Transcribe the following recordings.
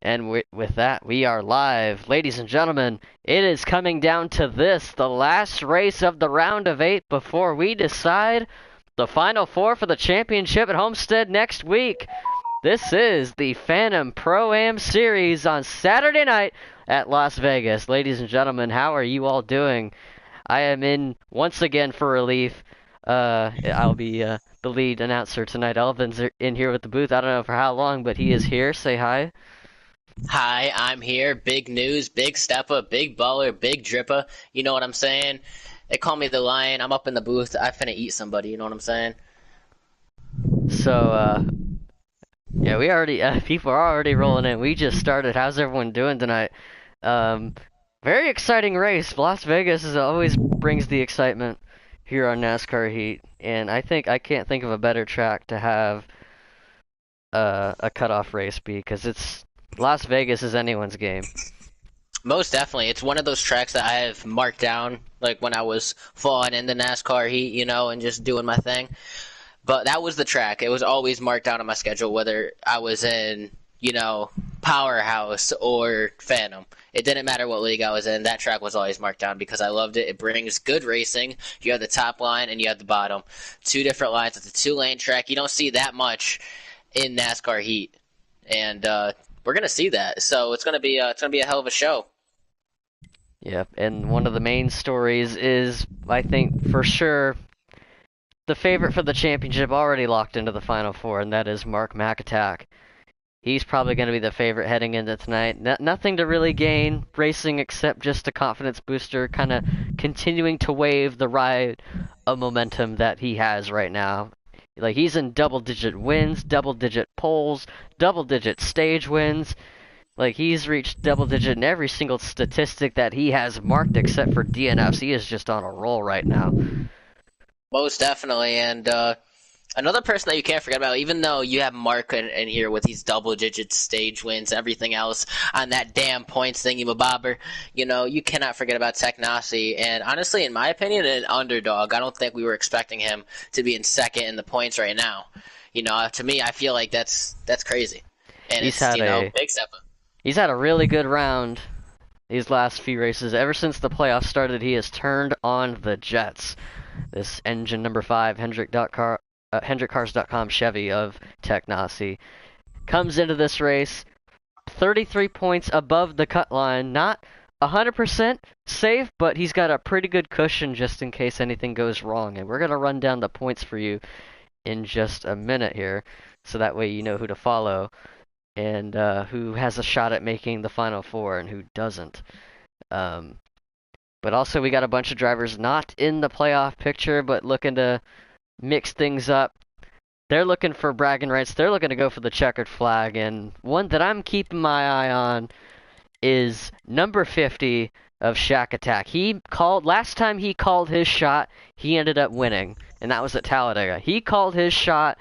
And with that, we are live. Ladies and gentlemen, it is coming down to this, the last race of the round of 8 before we decide the final 4 for the championship at Homestead next week. This is the Phantom Pro-Am Series on Saturday night at Las Vegas. Ladies and gentlemen, how are you all doing? I am in once again for relief. I'll be the lead announcer tonight. Elvin's in here with the booth. I don't know for how long, but he is here. Say hi. Hi, I'm here. Big news, big stepper, big baller, big dripper. You know what I'm saying? They call me the Lion. I'm up in the booth. I finna eat somebody. You know what I'm saying? So, yeah, we already people are already rolling in. We just started. How's everyone doing tonight? Um, Very exciting race. Las Vegas is always brings the excitement here on NASCAR Heat, and I can't think of a better track to have a cutoff race be because it's Las Vegas is anyone's game. Most definitely. It's one of those tracks that I have marked down, like when I was falling into NASCAR Heat, and just doing my thing. But that was the track. It was always marked down on my schedule, whether I was in, Powerhouse or Phantom. It didn't matter what league I was in. That track was always marked down because I loved it. It brings good racing. You have the top line and you have the bottom. Two different lines. It's a two-lane track. You don't see that much in NASCAR Heat, and we're gonna see that. So it's gonna be a hell of a show. Yep, and one of the main stories is I think for sure the favorite for the championship already locked into the final 4, and that is Mark McIntyre. He's probably going to be the favorite heading into tonight. Nothing to really gain racing except just a confidence booster, kind of continuing to wave the ride of momentum that he has right now. Like, he's in double-digit wins, double-digit poles, double-digit stage wins. Like, he's reached double-digit in every single statistic that he has marked except for DNFs. He is just on a roll right now. Most definitely, and another person that you can't forget about, even though you have Mark in here with these double-digit stage wins, everything else on that damn points thingy-mabobber, you cannot forget about Technasi. And honestly, in my opinion, an underdog. I don't think we were expecting him to be in second in the points right now. To me, I feel like that's crazy, and He's it's had a big step up. he's had a really good round these last few races. Ever since the playoffs started, he has turned on the jets. This engine number 5, HendrickCars.com Chevy of Technasi, comes into this race 33 points above the cut line. Not 100% safe, but he's got a pretty good cushion just in case anything goes wrong. And we're going to run down the points for you in just a minute here, so that way you know who to follow and who has a shot at making the final 4 and who doesn't. Um, but also, we got a bunch of drivers not in the playoff picture, but looking to mix things up. They're looking for bragging rights. They're looking to go for the checkered flag. And one that I'm keeping my eye on is number 50 of Shack Attack. Last time he called his shot, he ended up winning, and that was at Talladega. He called his shot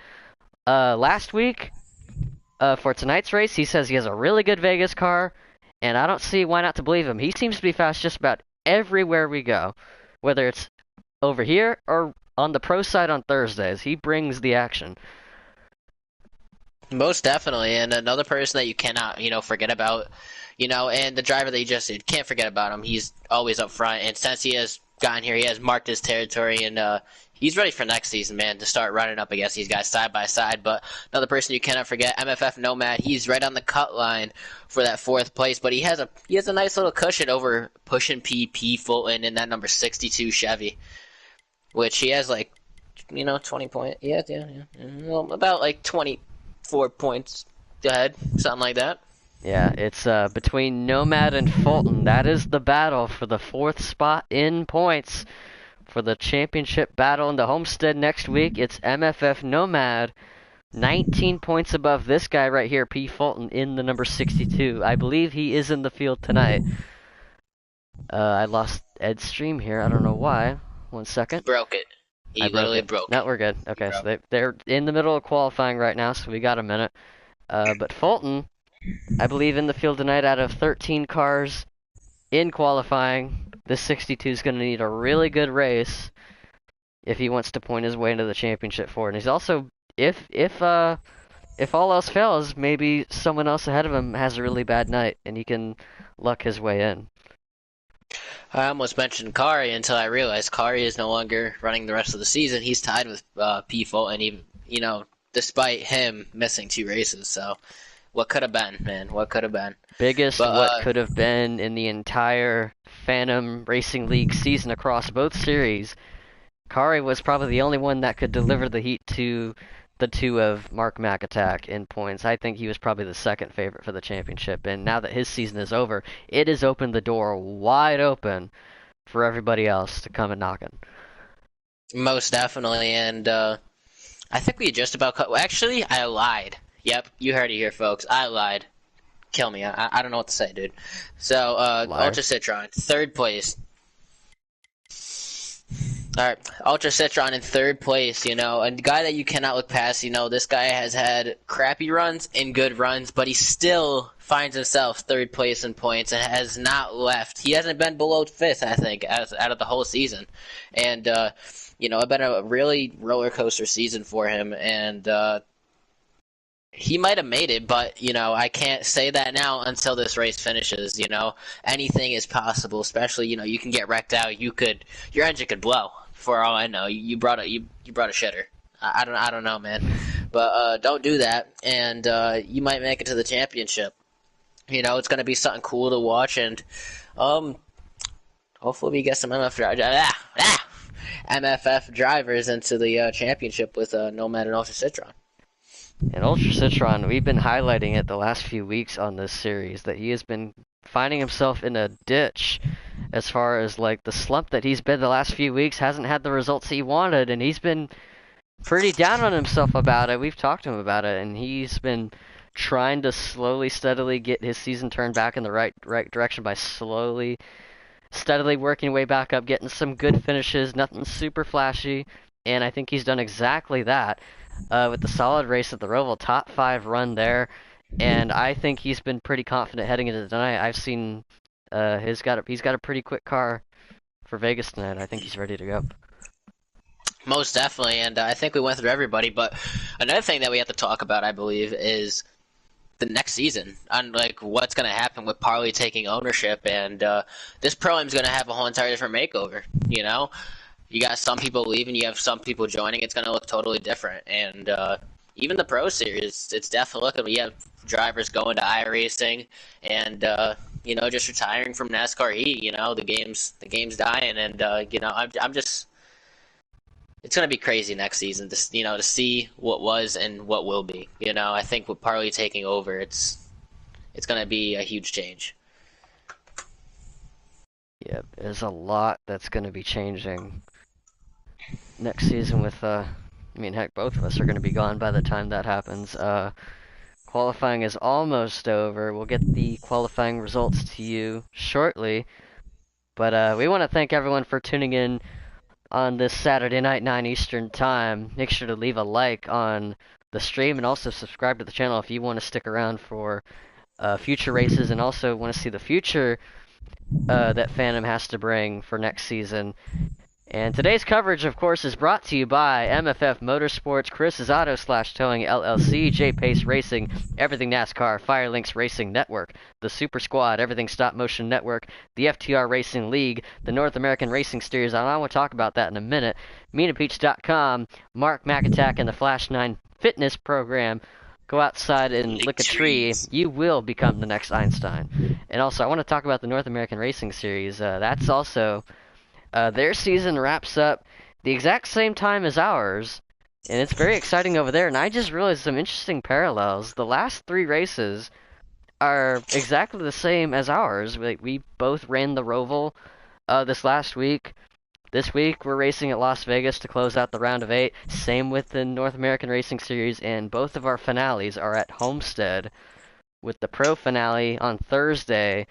last week for tonight's race. He says he has a really good Vegas car, and I don't see why not to believe him. He seems to be fast just about everywhere we go, whether it's over here or on the pro side on Thursdays. He brings the action. Most definitely, and another person that you cannot, forget about, and the driver that you just did, can't forget about him. He's always up front, and since he has gotten here, he has marked his territory, and he's ready for next season, man, to start running up against these guys side by side. But another person you cannot forget, MFF Nomad. He's right on the cut line for that 4th place, but he has a nice little cushion over pushing PP Fulton in that number 62 Chevy, which he has 20 points. Yeah. Well, about 24 points ahead, something like that. Yeah, it's between Nomad and Fulton. That is the battle for the 4th spot in points for the championship battle in the Homestead next week. It's MFF Nomad, 19 points above this guy right here, P. Fulton, in the number 62. I believe he is in the field tonight. I lost Ed's stream here. I don't know why. 1 second. Broke it. He literally broke it. No, we're good. Okay, so they're in the middle of qualifying right now, so we got a minute. But Fulton, I believe, in the field tonight out of 13 cars in qualifying. This 62 is going to need a really good race if he wants to point his way into the championship 4. And he's also, if if all else fails, maybe someone else ahead of him has a really bad night and he can luck his way in. I almost mentioned Kari until I realized Kari is no longer running the rest of the season. He's tied with P. Fulton, even despite him missing 2 races. So, what could have been, man? What could have been? Biggest But what could have been in the entire Phantom Racing League season across both series. Kari was probably the only one that could deliver the heat to the two of Mark McAtack in points. I think he was probably the second favorite for the championship, and now that his season is over, it has opened the door wide open for everybody else to come and knocking. most definitely, and I think we just about cut. Actually, I lied. Yep, you heard it here, folks. I lied. Kill me. I don't know what to say, dude. So, Liar. Ultra Citron, third place. All right, Ultra Citron in third place. A guy that you cannot look past. This guy has had crappy runs and good runs, but he still finds himself third place in points and has not left. He hasn't been below fifth, I think, out of the whole season. And it's been a really roller coaster season for him, and he might have made it, but I can't say that now until this race finishes. Anything is possible. Especially, you can get wrecked out. Your engine could blow. For all I know, you brought a shitter. I don't know, man. But don't do that, and you might make it to the championship. It's gonna be something cool to watch, and hopefully we get some MFF drivers into the championship with Nomad and Ultra Citron. And Ultra Citron, we've been highlighting it the last few weeks on this series, that he has been finding himself in a ditch as far as like the slump that he's been the last few weeks, hasn't had the results he wanted, and he's been pretty down on himself about it. We've talked to him about it, and he's been trying to slowly, steadily get his season turned back in the right direction by slowly, steadily working way back up, getting some good finishes, nothing super flashy, and I think he's done exactly that. With the solid race at the Roval, top 5 run there, and I think he's been pretty confident heading into tonight. I've seen he's got a pretty quick car for Vegas tonight. I think he's ready to go. Most definitely, and I think we went through everybody. But another thing that we have to talk about, I believe, is the next season, on like what's going to happen with Parley taking ownership, and this pro-am is going to have a whole entire different makeover. You got some people leaving, you have some people joining. It's going to look totally different. And even the Pro Series, it's definitely looking. We have drivers going to iRacing and just retiring from NASCAR Heat. The game's dying, and I'm just. It's going to be crazy next season. To see what was and what will be. I think with Parley taking over, it's going to be a huge change. Yeah, there's a lot that's going to be changing next season with, heck, both of us are going to be gone by the time that happens. Qualifying is almost over. We'll get the qualifying results to you shortly. But we want to thank everyone for tuning in on this Saturday night, 9 Eastern Time. Make sure to leave a like on the stream and also subscribe to the channel if you want to stick around for future races and also want to see the future that Phantom has to bring for next season. And today's coverage, of course, is brought to you by MFF Motorsports, Chris's Auto / Towing LLC, J-Pace Racing, Everything NASCAR, Firelinks Racing Network, the Super Squad, Everything Stop Motion Network, the FTR Racing League, the North American Racing Series, and I want to talk about that in a minute, MinaPeach.com, Mark McAtack, and the Flash 9 Fitness Program. Go outside and lick a tree. You will become the next Einstein. And also, I want to talk about the North American Racing Series. That's also... their season wraps up the exact same time as ours, and it's very exciting over there. And I just realized some interesting parallels. The last 3 races are exactly the same as ours. We both ran the Roval this last week. This week we're racing at Las Vegas to close out the round of 8. Same with the North American Racing Series, and both of our finales are at Homestead, with the Pro finale on Thursday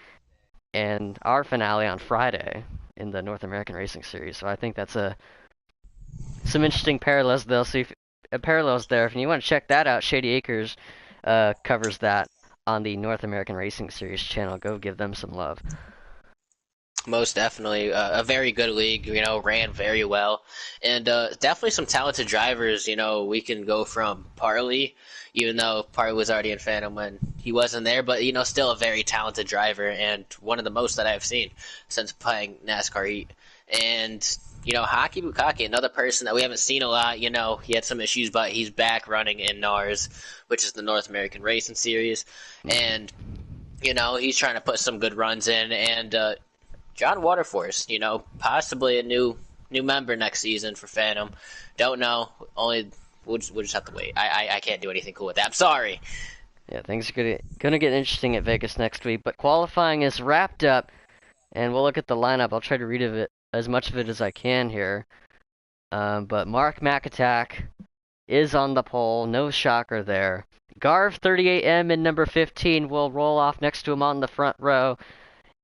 and our finale on Friday in the North American Racing Series. So I think that's some interesting parallels there. So parallels there. If you want to check that out, Shady Acres covers that on the North American Racing Series channel. Go give them some love. most definitely. A very good league, ran very well. And definitely some talented drivers, we can go from Parley, even though Parley was already in Phantom when he wasn't there, but, still a very talented driver and one of the most that I've seen since playing NASCAR Heat. And, Hockey Bukaki, another person that we haven't seen a lot, he had some issues, but he's back running in NARS, which is the North American Racing Series. And, he's trying to put some good runs in. And John Waterforce, possibly a new member next season for Phantom. Don't know. We'll just have to wait. I can't do anything cool with that. I'm sorry. Yeah, things are gonna get interesting at Vegas next week. But qualifying is wrapped up, and we'll look at the lineup. I'll try to read as much of it as I can here. But Mark McAtack is on the pole. No shocker there. Garv 38M in number 15 will roll off next to him on the front row.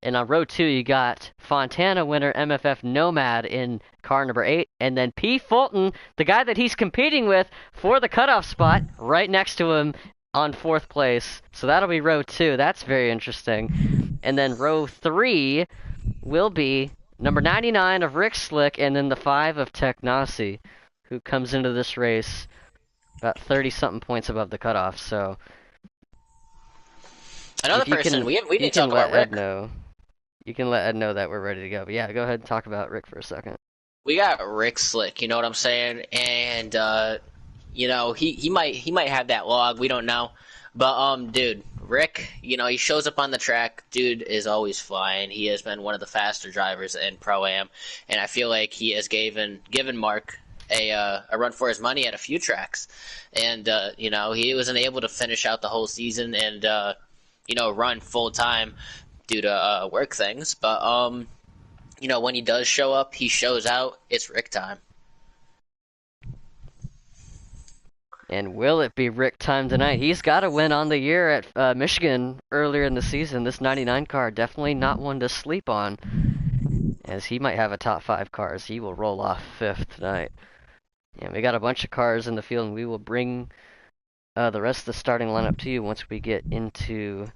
And on row 2, you got Fontana winner MFF Nomad in car number 8. And then P. Fulton, the guy that he's competing with for the cutoff spot, right next to him on 4th place. So that'll be row 2. That's very interesting. And then row 3 will be number 99 of Rick Slick and then the 5 of Technasi, who comes into this race about 30-something points above the cutoff. So another person, we didn't talk about Rick. You can let Ed know that we're ready to go. But yeah, go ahead and talk about Rick for a second. We got Rick Slick, you know what I'm saying? And he might have that log, we don't know. But dude, Rick, he shows up on the track. Dude is always flying. He has been one of the faster drivers in Pro-Am, and I feel like he has given Mark a run for his money at a few tracks. And he wasn't able to finish out the whole season and run full time due to work things. But when he does show up, he shows out. It's Rick time. And will it be Rick time tonight? He's got a win on the year at Michigan earlier in the season. This 99 car, definitely not one to sleep on, as he might have a top 5 car as he will roll off 5th tonight. And we got a bunch of cars in the field, and we will bring the rest of the starting lineup to you once we get into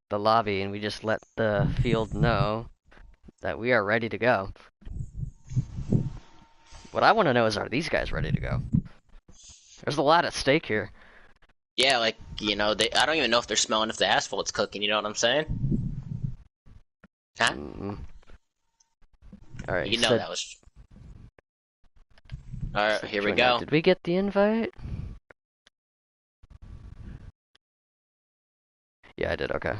the lobby, and we just let the field know that we are ready to go. What I want to know is, are these guys ready to go? There's a lot at stake here. Yeah, I don't even know if they're smelling if the asphalt's cooking, you know what I'm saying? Huh? Alright, that was... Alright, here we go. Did we get the invite? Yeah, I did, okay.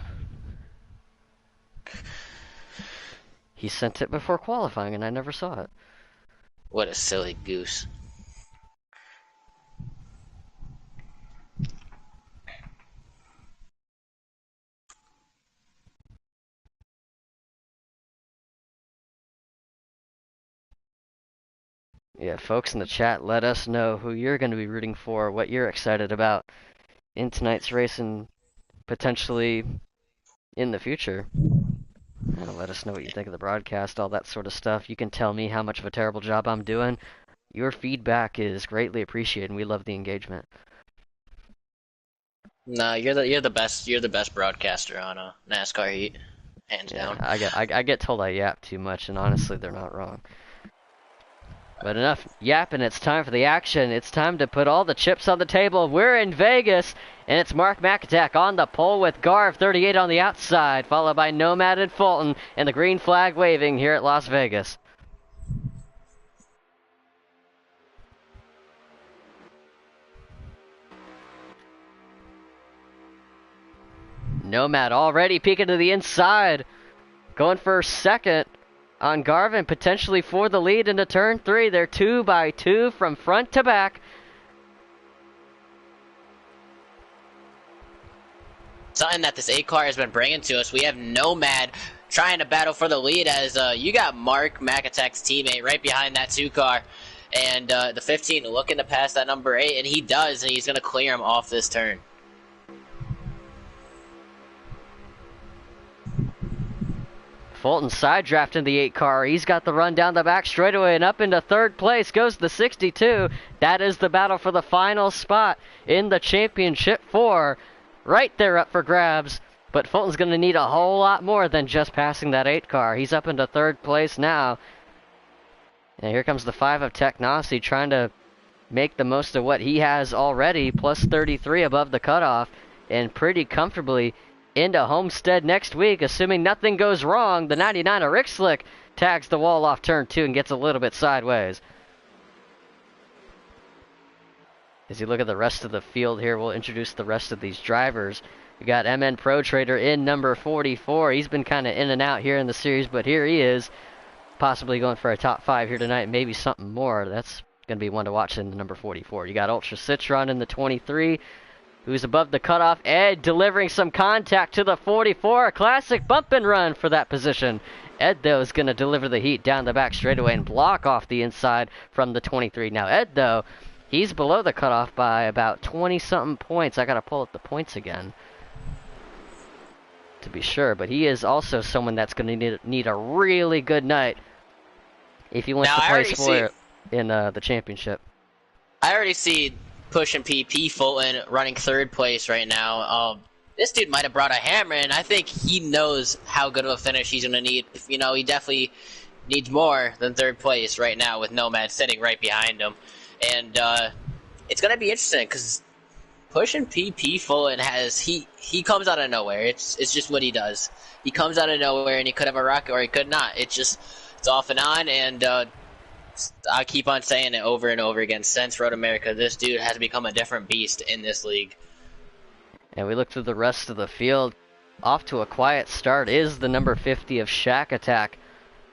He sent it before qualifying and I never saw it. What a silly goose. Yeah, folks in the chat, let us know who you're going to be rooting for, what you're excited about in tonight's race and potentially in the future. Let us know what you think of the broadcast, all that sort of stuff. You can tell me how much of a terrible job I'm doing. Your feedback is greatly appreciated, and we love the engagement. No, you're the best. You're the best broadcaster on NASCAR Heat, hands down. I get told I yap too much, and honestly, they're not wrong. But enough yapping, it's time for the action. It's time to put all the chips on the table. We're in Vegas, and it's Mark McAtack on the pole with Garv 38 on the outside, followed by Nomad and Fulton, and the green flag waving here at Las Vegas. Nomad already peeking to the inside, going for second on Garvin, potentially for the lead into turn 3. They're 2 by 2 from front to back. Something that this 8 car has been bringing to us. We have Nomad trying to battle for the lead as you got Mark McAtack's teammate right behind that 2 car. And the 15 looking to pass that number 8, and he does, and he's going to clear him off this turn. Fulton side drafting the 8 car. He's got the run down the back straightaway and up into 3rd place goes the 62. That is the battle for the final spot in the championship 4. Right there up for grabs. But Fulton's going to need a whole lot more than just passing that 8 car. He's up into 3rd place now. And here comes the 5 of Technosy trying to make the most of what he has already, plus 33 above the cutoff, and pretty comfortably into Homestead next week, assuming nothing goes wrong. The 99 of Rick Slick tags the wall off turn 2 and gets a little bit sideways. As you look at the rest of the field here, we'll introduce the rest of these drivers. We got MN Pro Trader in number 44. He's been kind of in and out here in the series, but here he is, possibly going for a top 5 here tonight, maybe something more. That's going to be one to watch in the number 44. You got Ultra Citron in the 23, who's above the cutoff. Ed delivering some contact to the 44. A classic bump and run for that position. Ed, though, is going to deliver the heat down the back straightaway and block off the inside from the 23. Now, Ed, though, he's below the cutoff by about 20-something points. I got to pull up the points again to be sure. But he is also someone that's going to need a really good night if he wants to place for it in the championship. I already see pushing P Fulton running 3rd place right now. This dude might have brought a hammer, and I think he knows how good of a finish he's going to need. You know, he definitely needs more than 3rd place right now with Nomad sitting right behind him. And it's going to be interesting because pushing P Fulton he comes out of nowhere. It's just what he does. He comes out of nowhere, and he could have a rocket or he could not. It's off and on, and I keep on saying it over and over again. Since Road America, this dude has become a different beast in this league. And we look through the rest of the field. Off to a quiet start is the number 50 of Shack Attack.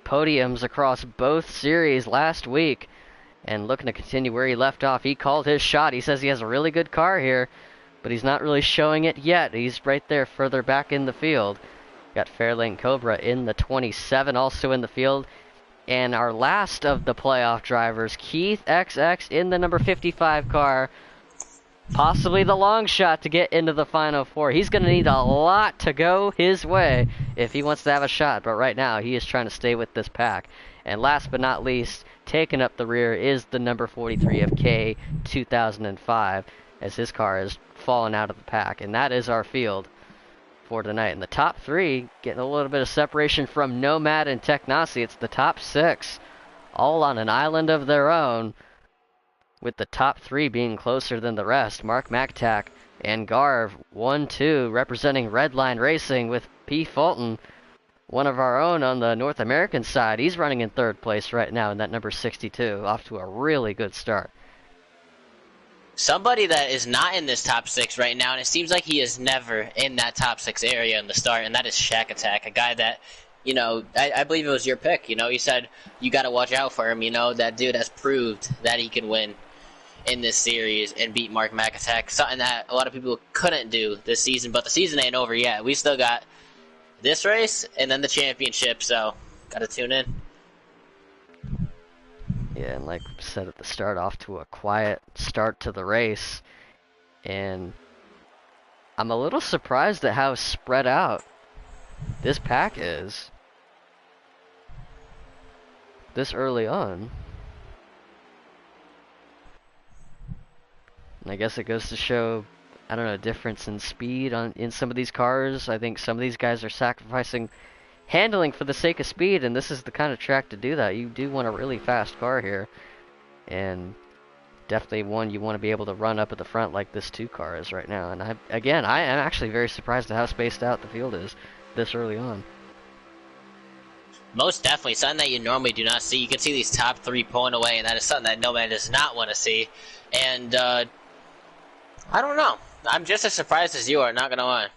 Podiums across both series last week. And looking to continue where he left off. He called his shot. He says he has a really good car here, but he's not really showing it yet. He's right there further back in the field. Got Fairlane Cobra in the 27 also in the field. And our last of the playoff drivers, Keith XX in the number 55 car. Possibly the long shot to get into the Final 4. He's going to need a lot to go his way if he wants to have a shot. But right now, he is trying to stay with this pack. And last but not least, taking up the rear is the number 43 of K 2005, as his car has fallen out of the pack. And that is our field for tonight. And the top 3 getting a little bit of separation from Nomad and Technosy. It's the top 6, all on an island of their own, with the top 3 being closer than the rest. Mark McTack and Garv 1-2 representing Redline Racing, with P. Fulton, one of our own on the North American side. He's running in 3rd place right now in that number 62, off to a really good start. Somebody that is not in this top 6 right now, and it seems like he is never in that top 6 area in the start, and that is Shack Attack, a guy that, you know, I believe it was your pick. You know, you said you got to watch out for him. You know, that dude has proved that he can win in this series and beat Mark McAttack, something that a lot of people couldn't do this season. But the season ain't over yet. We still got this race and then the championship, so got to tune in. Yeah, and like I said at the start, off to a quiet start to the race. And I'm a little surprised at how spread out this pack is this early on. And I guess it goes to show, I don't know, difference in speed in some of these cars. I think some of these guys are sacrificing handling for the sake of speed, and this is the kind of track to do that. You do want a really fast car here, and definitely one you want to be able to run up at the front like this 2 car is right now. And I am actually very surprised at how spaced out the field is this early on. Most definitely, something that you normally do not see. You can see these top 3 pulling away, and that is something that Nomad does not want to see. And I don't know. I'm just as surprised as you are, not gonna lie.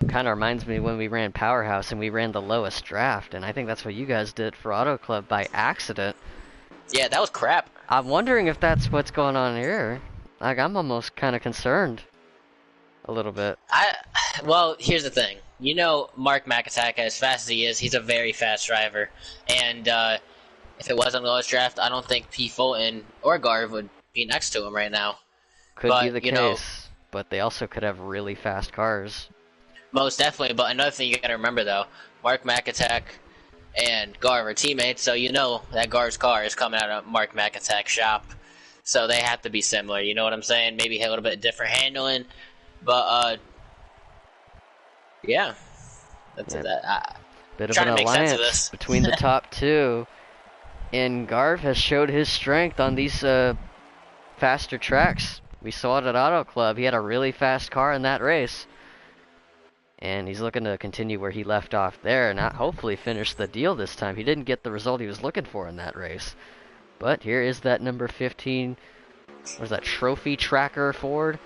Kind of reminds me when we ran Powerhouse and we ran the lowest draft, and I think that's what you guys did for Auto Club by accident. Yeah, that was crap. I'm wondering if that's what's going on here. Like, I'm almost kind of concerned a little bit. Well, here's the thing. You know, Mark McAttack, as fast as he is, he's a very fast driver. And if it wasn't the lowest draft, I don't think P. Fulton or Garv would be next to him right now. Could be the case, but they also could have really fast cars. Most definitely, but another thing you gotta remember though, Mark McAttack and Garv are teammates, so you know that Garv's car is coming out of Mark McAttack's shop. So they have to be similar, you know what I'm saying? Maybe a little bit different handling, but Yeah, that's Yeah, that. bit of Trying an to make sense of alliance this. between the top two. And Garv has showed his strength on these faster tracks. We saw it at Auto Club. He had a really fast car in that race. And he's looking to continue where he left off there and hopefully finish the deal this time. He didn't get the result he was looking for in that race. But here is that number 15, what is that, Trophy Tracker Ford,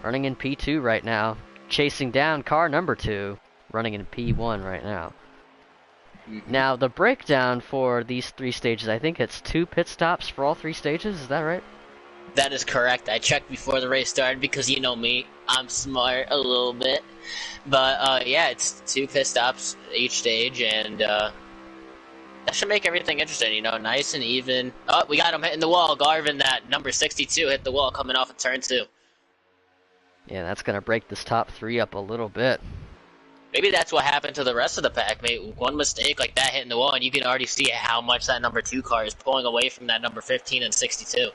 running in P2 right now. Chasing down car number 2, running in P1 right now. Now, the breakdown for these 3 stages, I think it's 2 pit stops for all 3 stages, is that right? That is correct. I checked before the race started because you know me, I'm smart a little bit. But yeah, it's 2 pit stops each stage, and that should make everything interesting. You know, nice and even. Oh, we got him hitting the wall. Garvin, that number 62, hit the wall coming off of turn 2. Yeah, that's going to break this top 3 up a little bit. Maybe that's what happened to the rest of the pack. Maybe one mistake like that hitting the wall, and you can already see how much that number 2 car is pulling away from that number 15 and 62.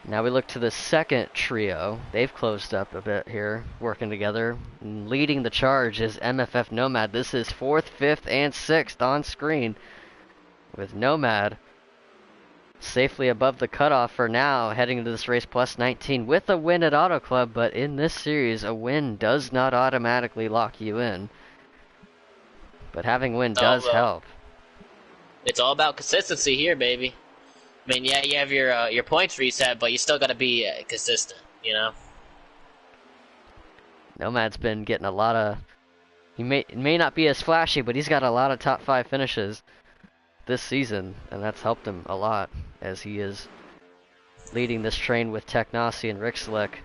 Now we look to the second trio. They've closed up a bit here, working together. And leading the charge is MFF Nomad. This is 4th, 5th, and 6th on screen, with Nomad safely above the cutoff for now, heading into this race plus 19 with a win at Auto Club. But in this series, a win does not automatically lock you in. But having a win does help. It's all about consistency here, baby. I mean, yeah, you have your points reset, but you still got to be consistent, you know? Nomad's been getting a lot of... He may not be as flashy, but he's got a lot of top 5 finishes this season, and that's helped him a lot as he is leading this train with Technasi and Rick Slick.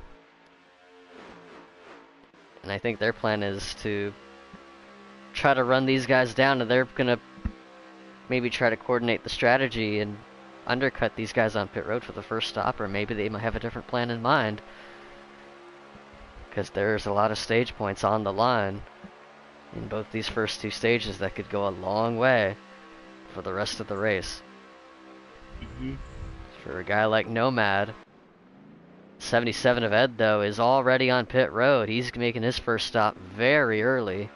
And I think their plan is to try to run these guys down, and they're going to maybe try to coordinate the strategy and undercut these guys on pit road for the first stop, or maybe they might have a different plan in mind, because there's a lot of stage points on the line in both these first 2 stages that could go a long way for the rest of the race. For a guy like Nomad, 77 of Ed though is already on pit road. He's making his first stop very early,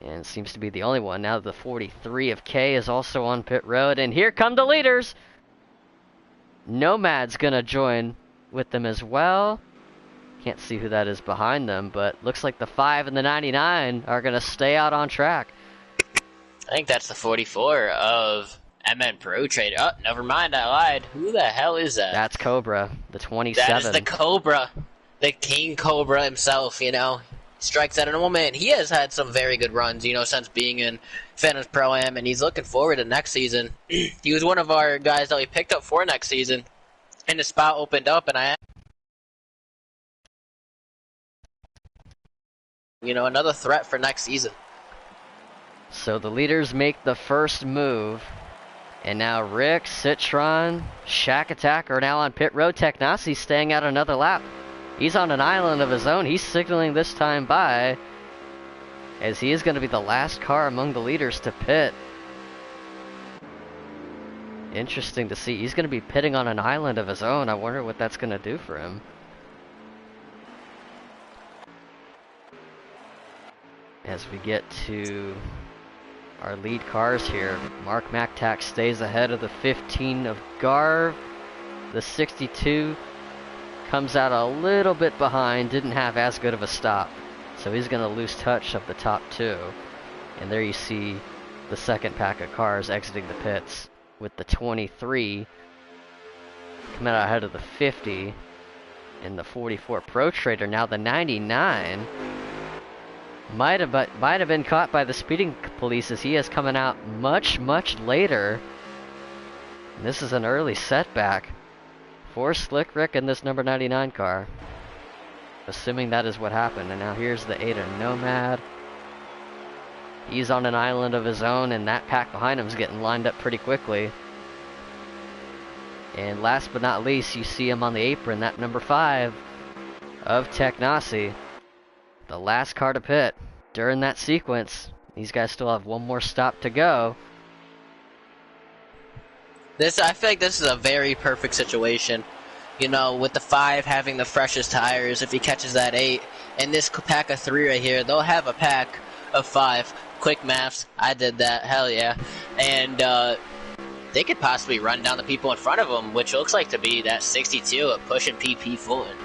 and seems to be the only one. Now the 43 of K is also on pit road, and here come the leaders. Nomad's gonna join with them as well. Can't see who that is behind them, but looks like the 5 and the 99 are gonna stay out on track. I think that's the 44 of MN Pro Trader. Oh, never mind, I lied. Who the hell is that? That's Cobra, the 27. That is the Cobra. The King Cobra himself, you know. Strikes at a moment. He has had some very good runs, you know, since being in Phantoms Pro-Am, and he's looking forward to next season. He was one of our guys that we picked up for next season, and the spot opened up, and another threat for next season. So the leaders make the first move, and now Rick, Citron, Shack Attack are now on pit road. Technasi staying out another lap. He's on an island of his own. He's signaling this time by, as he is going to be the last car among the leaders to pit. Interesting to see. He's going to be pitting on an island of his own. I wonder what that's going to do for him. As we get to our lead cars here, Mark MacTac stays ahead of the 15 of Garv. The 62 comes out a little bit behind, didn't have as good of a stop, so he's going to lose touch of the top 2. And there you see the second pack of cars exiting the pits, with the 23 coming out ahead of the 50 and the 44 Pro Trader. Now the 99 might have been caught by the speeding police, as he is coming out much later. And this is an early setback for Slick Rick in this number 99 car, assuming that is what happened. And now here's the 8 of Nomad. He's on an island of his own, and that pack behind him is getting lined up pretty quickly. And last but not least, you see him on the apron, that number 5 of Technasi, the last car to pit during that sequence. These guys still have one more stop to go. I feel like this is a very perfect situation You know, with the 5 having the freshest tires, if he catches that 8, and this pack of 3 right here, they'll have a pack of 5. Quick maths, I did that, hell yeah. And they could possibly run down the people in front of them, which looks like to be that 62 of pushing PP forward.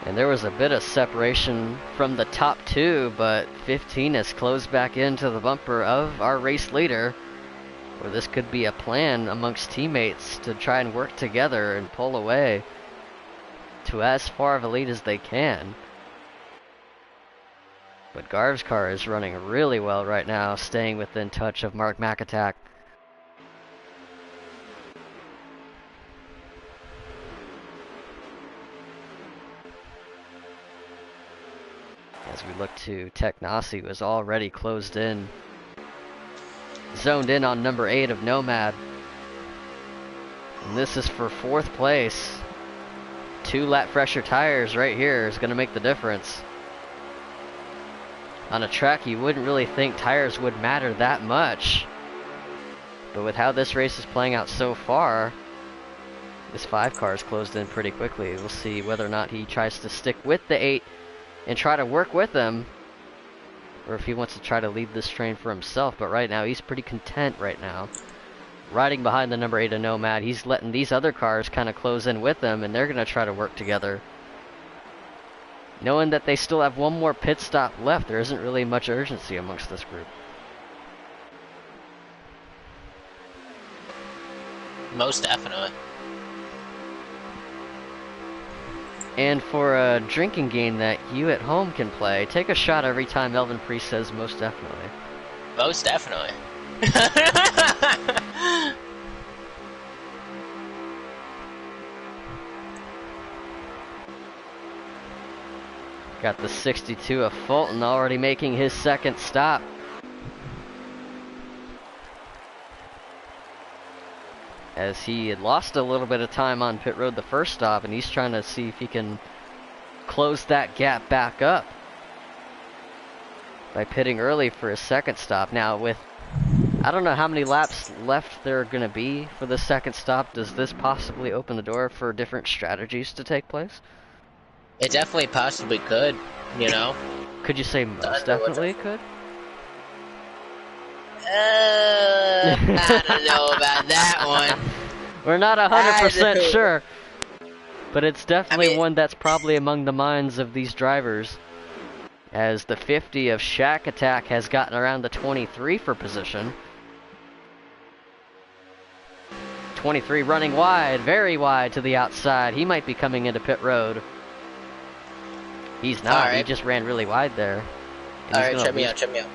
And there was a bit of separation from the top 2, but 15 has closed back into the bumper of our race leader. Or this could be a plan amongst teammates to try and work together and pull away to as far of a lead as they can. But Garv's car is running really well right now, staying within touch of Mark McAtack. As we look to Technasi, who is already closed in. Zoned in on number 8 of Nomad. And this is for 4th place. 2 lap fresher tires right here is going to make the difference. On a track you wouldn't really think tires would matter that much. But with how this race is playing out so far, this 5 car is closed in pretty quickly. We'll see whether or not he tries to stick with the 8 and try to work with them, or if he wants to try to lead this train for himself. But right now, he's pretty content right now. Riding behind the number 8 of Nomad, he's letting these other cars kind of close in with him, and they're going to try to work together. Knowing that they still have one more pit stop left, there isn't really much urgency amongst this group. Most definitely. And for a drinking game that you at home can play, take a shot every time Elvin Priest says most definitely. Most definitely. Got the 62 of Fulton already making his 2nd stop. As he had lost a little bit of time on pit road the first stop, and he's trying to see if he can close that gap back up by pitting early for his 2nd stop. Now with, I don't know how many laps left there are going to be for the 2nd stop. Does this possibly open the door for different strategies to take place? It definitely possibly could, you know. Could you say most definitely it could? I don't know about that one. We're not 100% sure, but it's definitely one that's probably among the minds of these drivers, as the 50 of Shack Attack has gotten around the 23 for position. 23 running wide, very wide to the outside. He might be coming into pit road. He's not. Right. He just ran really wide there. Alright, check me out.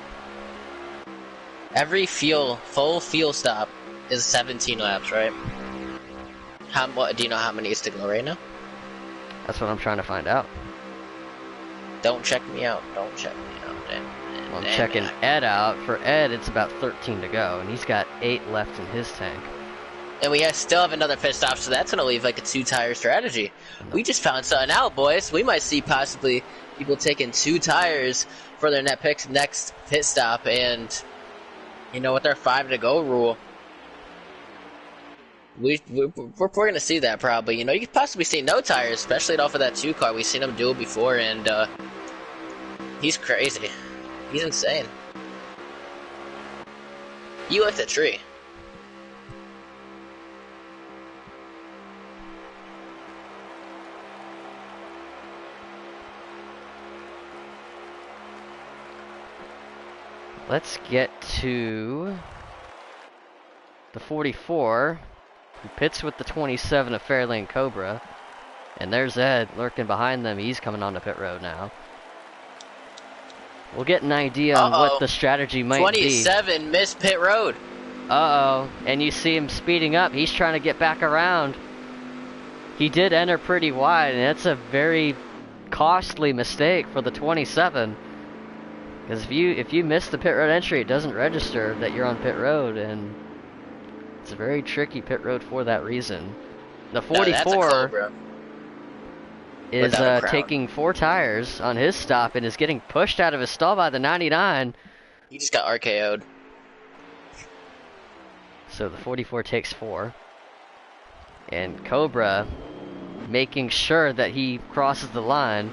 Every full fuel stop is 17 laps, right? What do you know how many is to go right now? That's what I'm trying to find out. Don't check me out. Well, I'm checking Ed out. For Ed, it's about 13 to go, and he's got 8 left in his tank. And we still have another pit stop, so that's going to leave like a 2-tire strategy. We just found something out, boys. We might see possibly people taking 2 tires for their next pit stop, and you know, with our 5 to go rule, we're going to see that probably. You know, you could possibly see no tires, especially off of that 2 car. We've seen him do it before, and he's crazy. He's insane. You left a tree. Let's get to the 44, who pits with the 27 of Fairlane Cobra. And there's Ed lurking behind them. He's coming onto pit road now. We'll get an idea on what the strategy might 27 missed pit road. Uh-oh. And you see him speeding up. He's trying to get back around. He did enter pretty wide, and that's a very costly mistake for the 27. Because if you miss the pit road entry, it doesn't register that you're on pit road, and it's a very tricky pit road for that reason. The 44 is taking 4 tires on his stop and is getting pushed out of his stall by the 99. He just got RKO'd. So the 44 takes 4. And Cobra making sure that he crosses the line.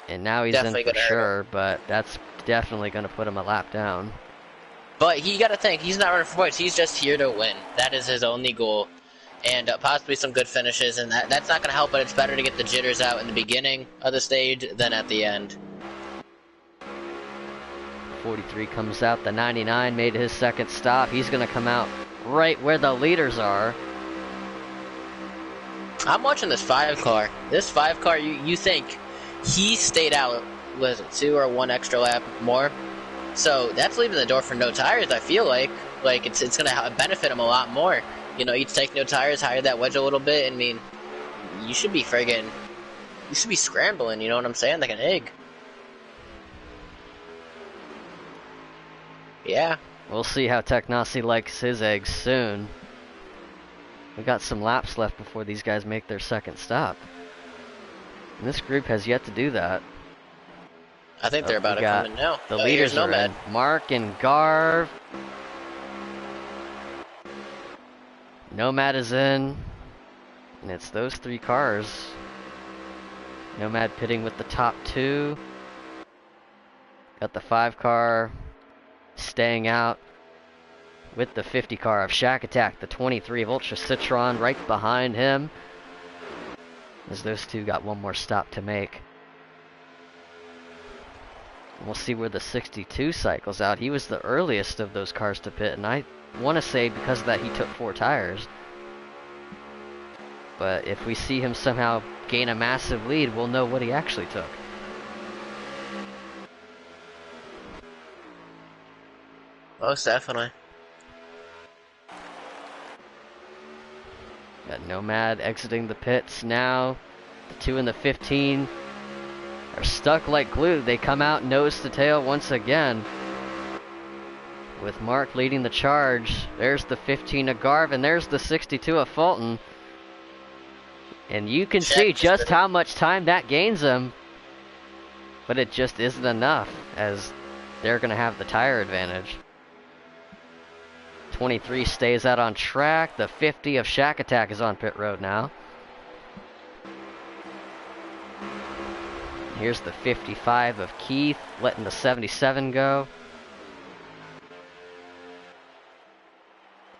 And now he's Definitely in for gonna hurt him. sure, but that's definitely going to put him a lap down. But you got to think, he's not running for points. He's just here to win. That is his only goal. And possibly some good finishes, and that's not going to help, but it's better to get the jitters out in the beginning of the stage than at the end. 43 comes out. The 99 made his second stop. He's going to come out right where the leaders are. I'm watching this 5 car. This 5 car, you think he stayed out, was it 2 or 1 extra lap more? So that's leaving the door for no tires, I feel like. Like, it's going to benefit him a lot more. You know, you take no tires, higher that wedge a little bit, I mean, you should be scrambling, you know what I'm saying? Like an egg. Yeah. We'll see how Technasi likes his eggs soon. We got some laps left before these guys make their second stop. And this group has yet to do that. I think they're about to come in now. The leaders are in. Mark and Garv. Nomad is in. And it's those 3 cars. Nomad pitting with the top 2. Got the 5 car staying out with the 50 car of Shack Attack, the 23 of Ultra Citron right behind him, as those 2 got one more stop to make. We'll see where the 62 cycles out. He was the earliest of those cars to pit, and I want to say because of that he took 4 tires. But if we see him somehow gain a massive lead, we'll know what he actually took. Most definitely. Got Nomad exiting the pits now. The 2 and the 15 are stuck like glue. They come out nose to tail once again. With Mark leading the charge. There's the 15 of Garv, and there's the 62 of Fulton. And you can see just how much time that gains him. But it just isn't enough, as they're going to have the tire advantage. 23 stays out on track. The 50 of Shack Attack is on pit road now. Here's the 55 of Keith, letting the 77 go.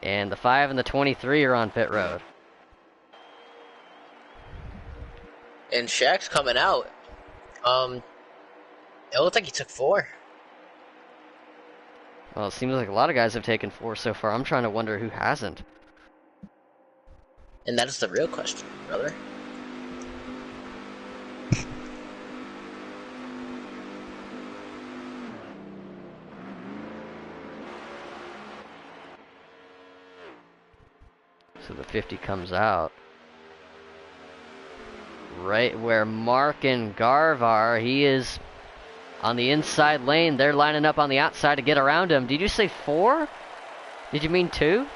And the 5 and the 23 are on pit road. And Shaq's coming out. It looked like he took 4. Well, it seems like a lot of guys have taken 4 so far. I'm trying to wonder who hasn't. And that is the real question, brother. So the 50 comes out. Right where Mark and Garv are. He is on the inside lane. They're lining up on the outside to get around him. Did you say 4? Did you mean 2?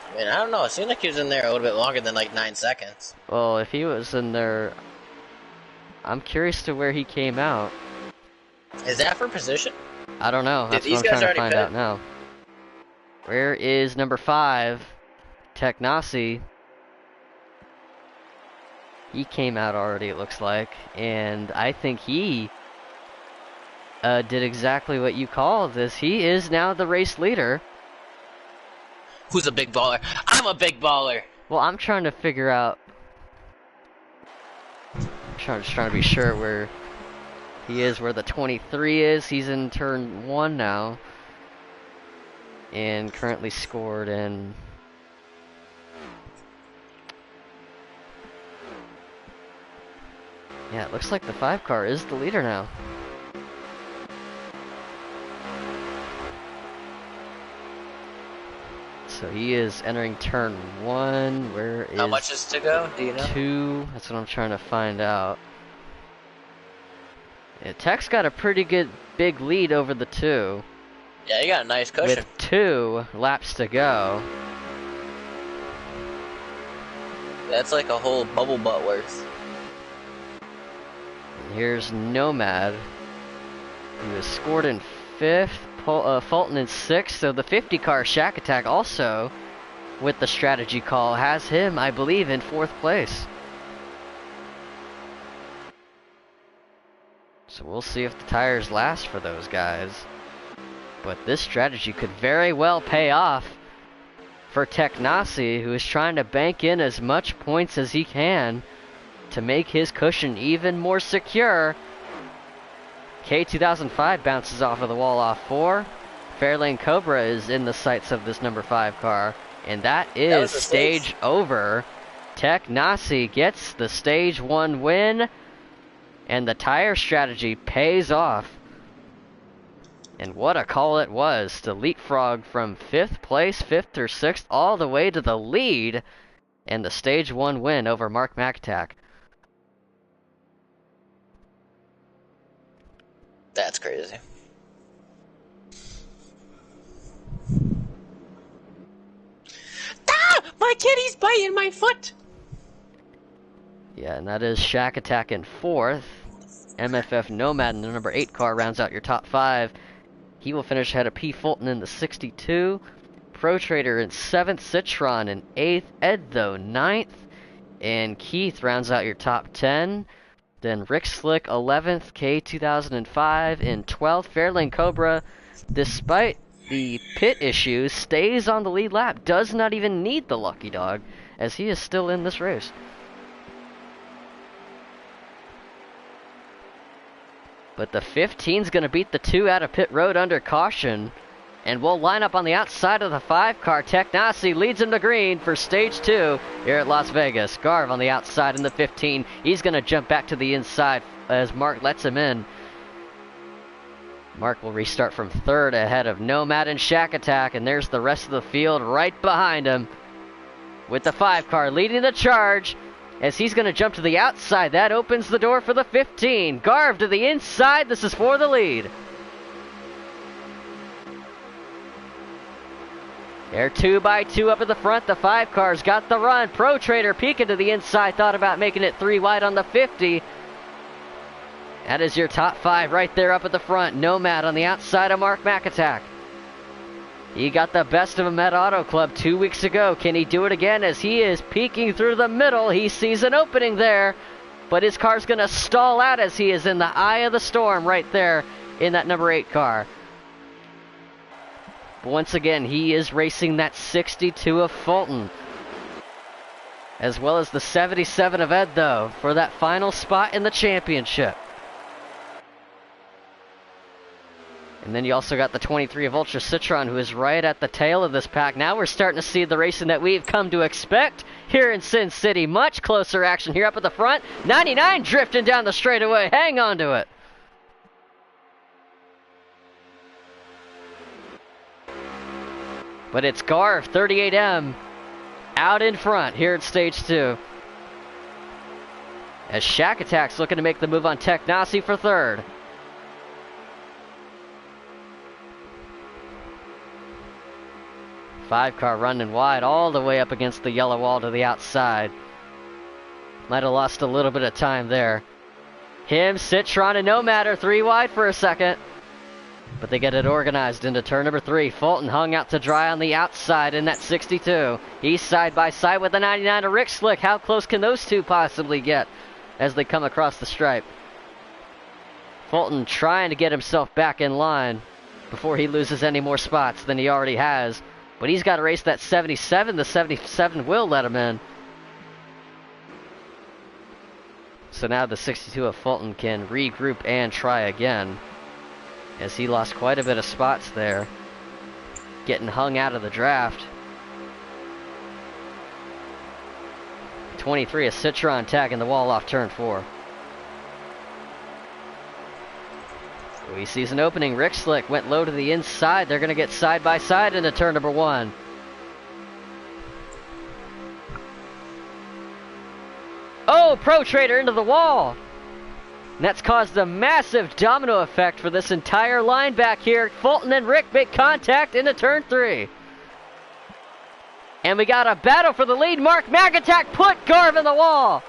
I mean, I don't know. It seemed like he was in there a little bit longer than like 9 seconds. Well, if he was in there, I'm curious to where he came out. Is that for position? I don't know. That's what I'm trying to find out now. Where is number 5? Technasi. He came out already, it looks like. And I think he did exactly what you call this. He is now the race leader. Who's a big baller? I'm a big baller! Well, I'm trying to figure out... just trying to be sure where he is, where the 23 is. He's in turn 1 now. And currently scored in... Yeah, it looks like the 5 car is the leader now. So he is entering turn 1. Where is... How much is to go? Do you know? 2. That's what I'm trying to find out. Yeah, Tech's got a pretty good big lead over the 2. Yeah, you got a nice cushion. With 2 laps to go. That's like a whole bubble butt worth. Here's Nomad, who has scored in 5th Fulton in 6th. So the 50 car Shack Attack also, with the strategy call, has him, I believe, in 4th place. So we'll see if the tires last for those guys. But this strategy could very well pay off for Teknasi, who is trying to bank in as much points as he can to make his cushion even more secure. K2005 bounces off of the wall off 4. Fairlane Cobra is in the sights of this number 5 car. And that is stage over. Teknasi gets the stage 1 win. And the tire strategy pays off. And what a call it was to leapfrog from 5th place, 5th or 6th, all the way to the lead. And the stage 1 win over Mark McAtack. That's crazy. Ah! My kitty's biting my foot! Yeah, and that is Shack Attack in 4th. MFF Nomad in the number 8 car rounds out your top 5. He will finish ahead of P. Fulton in the 62. Pro Trader in 7th. Citron in 8th. Edtho 9th. And Keith rounds out your top 10. Then Rick Slick 11th. K2005 in 12th. Fairlane Cobra, despite the pit issues, stays on the lead lap. Does not even need the lucky dog, as he is still in this race. But the 15's going to beat the 2 out of pit road under caution. And we'll line up on the outside of the 5 car. Teknasi leads him to green for stage 2 here at Las Vegas. Garv on the outside in the 15. He's going to jump back to the inside as Mark lets him in. Mark will restart from 3rd ahead of Nomad and Shack Attack. And there's the rest of the field right behind him, with the 5 car leading the charge. As he's going to jump to the outside, that opens the door for the 15. Garv to the inside, this is for the lead. They're 2 by 2 up at the front, the 5 car's got the run. Pro Trader peeking to the inside, thought about making it 3 wide on the 50. That is your top 5 right there up at the front. Nomad on the outside of Mark McAtack. He got the best of him at Auto Club 2 weeks ago. Can he do it again as he is peeking through the middle? He sees an opening there, but his car's going to stall out as he is in the eye of the storm right there in that number 8 car. But once again, he is racing that 62 of Fulton, as well as the 77 of Edtho for that final spot in the championship. And then you also got the 23 of Ultra Citron, who is right at the tail of this pack. Now we're starting to see the racing that we've come to expect here in Sin City. Much closer action here up at the front. 99 drifting down the straightaway. Hang on to it. But it's Garv, 38M, out in front here at stage 2. As Shack Attack's looking to make the move on Teknasi for 3rd. Five car running wide all the way up against the yellow wall to the outside. Might have lost a little bit of time there. Him, Citron, and Nomad are 3 wide for a second. But they get it organized into turn number 3. Fulton hung out to dry on the outside in that 62. He's side by side with the 99 of Rick Slick. How close can those two possibly get as they come across the stripe? Fulton trying to get himself back in line before he loses any more spots than he already has. But he's got to race that 77. The 77 will let him in. So now the 62 of Fulton can regroup and try again, as he lost quite a bit of spots there, getting hung out of the draft. 23 of Citron tagging the wall off turn 4. He sees an opening. Rick Slick went low to the inside. They're going to get side by side into turn number 1. Oh, Pro Trader into the wall. And that's caused a massive domino effect for this entire line back here. Fulton and Rick make contact into turn 3. And we got a battle for the lead. Mark McAtack put Garv in the wall.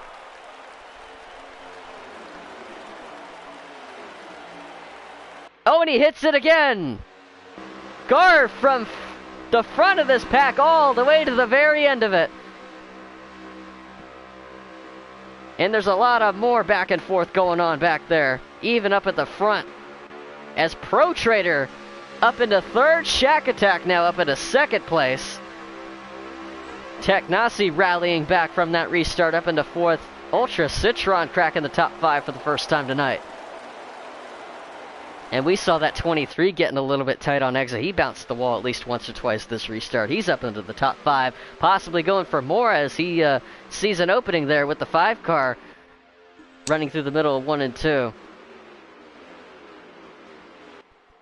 Oh, and he hits it again. Garv from the front of this pack all the way to the very end of it. And there's a lot of more back and forth going on back there, even up at the front. As Pro Trader up into third, Shack Attack now up into second place. Technasi rallying back from that restart up into fourth. Ultra Citron cracking the top 5 for the first time tonight. And we saw that 23 getting a little bit tight on exit. He bounced the wall at least once or twice this restart. He's up into the top 5, possibly going for more as he sees an opening there with the 5 car running through the middle of 1 and 2.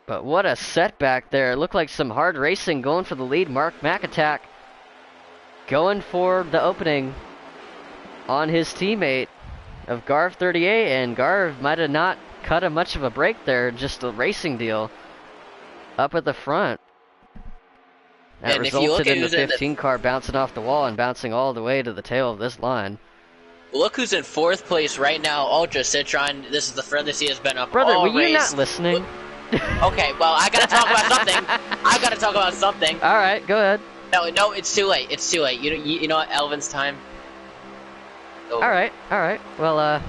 But what a setback there. It looked like some hard racing going for the lead. Mark McAttack going for the opening on his teammate of Garv 38, and Garv might have not cut him much of a break there, just a racing deal up at the front. That And resulted in the 15 car bouncing off the wall and bouncing all the way to the tail of this line. Look who's in 4th place right now, Ultra Citron. This is the furthest he has been up Brother, all were you race. not listening? Okay, well, I gotta talk about something. I gotta talk about something. All right, go ahead. No, it's too late. It's too late. You know what? Elvin's time. Over. All right. Well,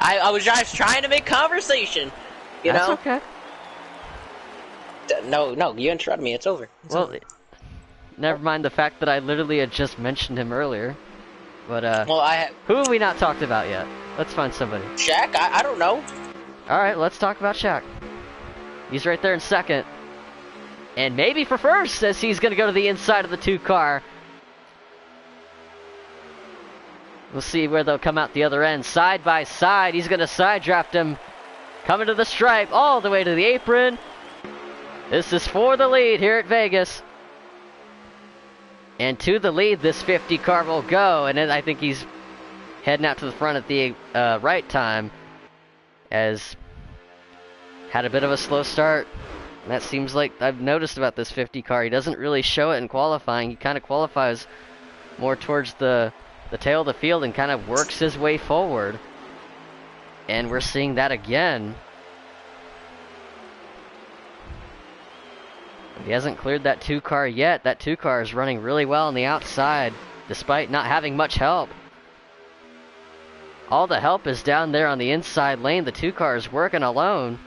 I was just trying to make conversation. You that's know? okay. No, you interrupted me. It's over. It's Well, over. never mind the fact that I literally had just mentioned him earlier. But Well, who have we not talked about yet? Let's find somebody. Shaq. I don't know. All right, let's talk about Shaq. He's right there in second. And maybe for first, as he's going to go to the inside of the 2 car. We'll see where they'll come out the other end. Side by side, he's going to side draft him. Coming to the stripe, all the way to the apron. This is for the lead here at Vegas. And to the lead, this 50 car will go. And then I think he's heading out to the front at the right time. As had a bit of a slow start. And that seems like I've noticed about this 50 car. He doesn't really show it in qualifying. He kind of qualifies more towards the tail of the field and kind of works his way forward. And we're seeing that again. He hasn't cleared that 2 car yet. That 2 car is running really well on the outside, despite not having much help. All the help is down there on the inside lane. The 2 car is working alone.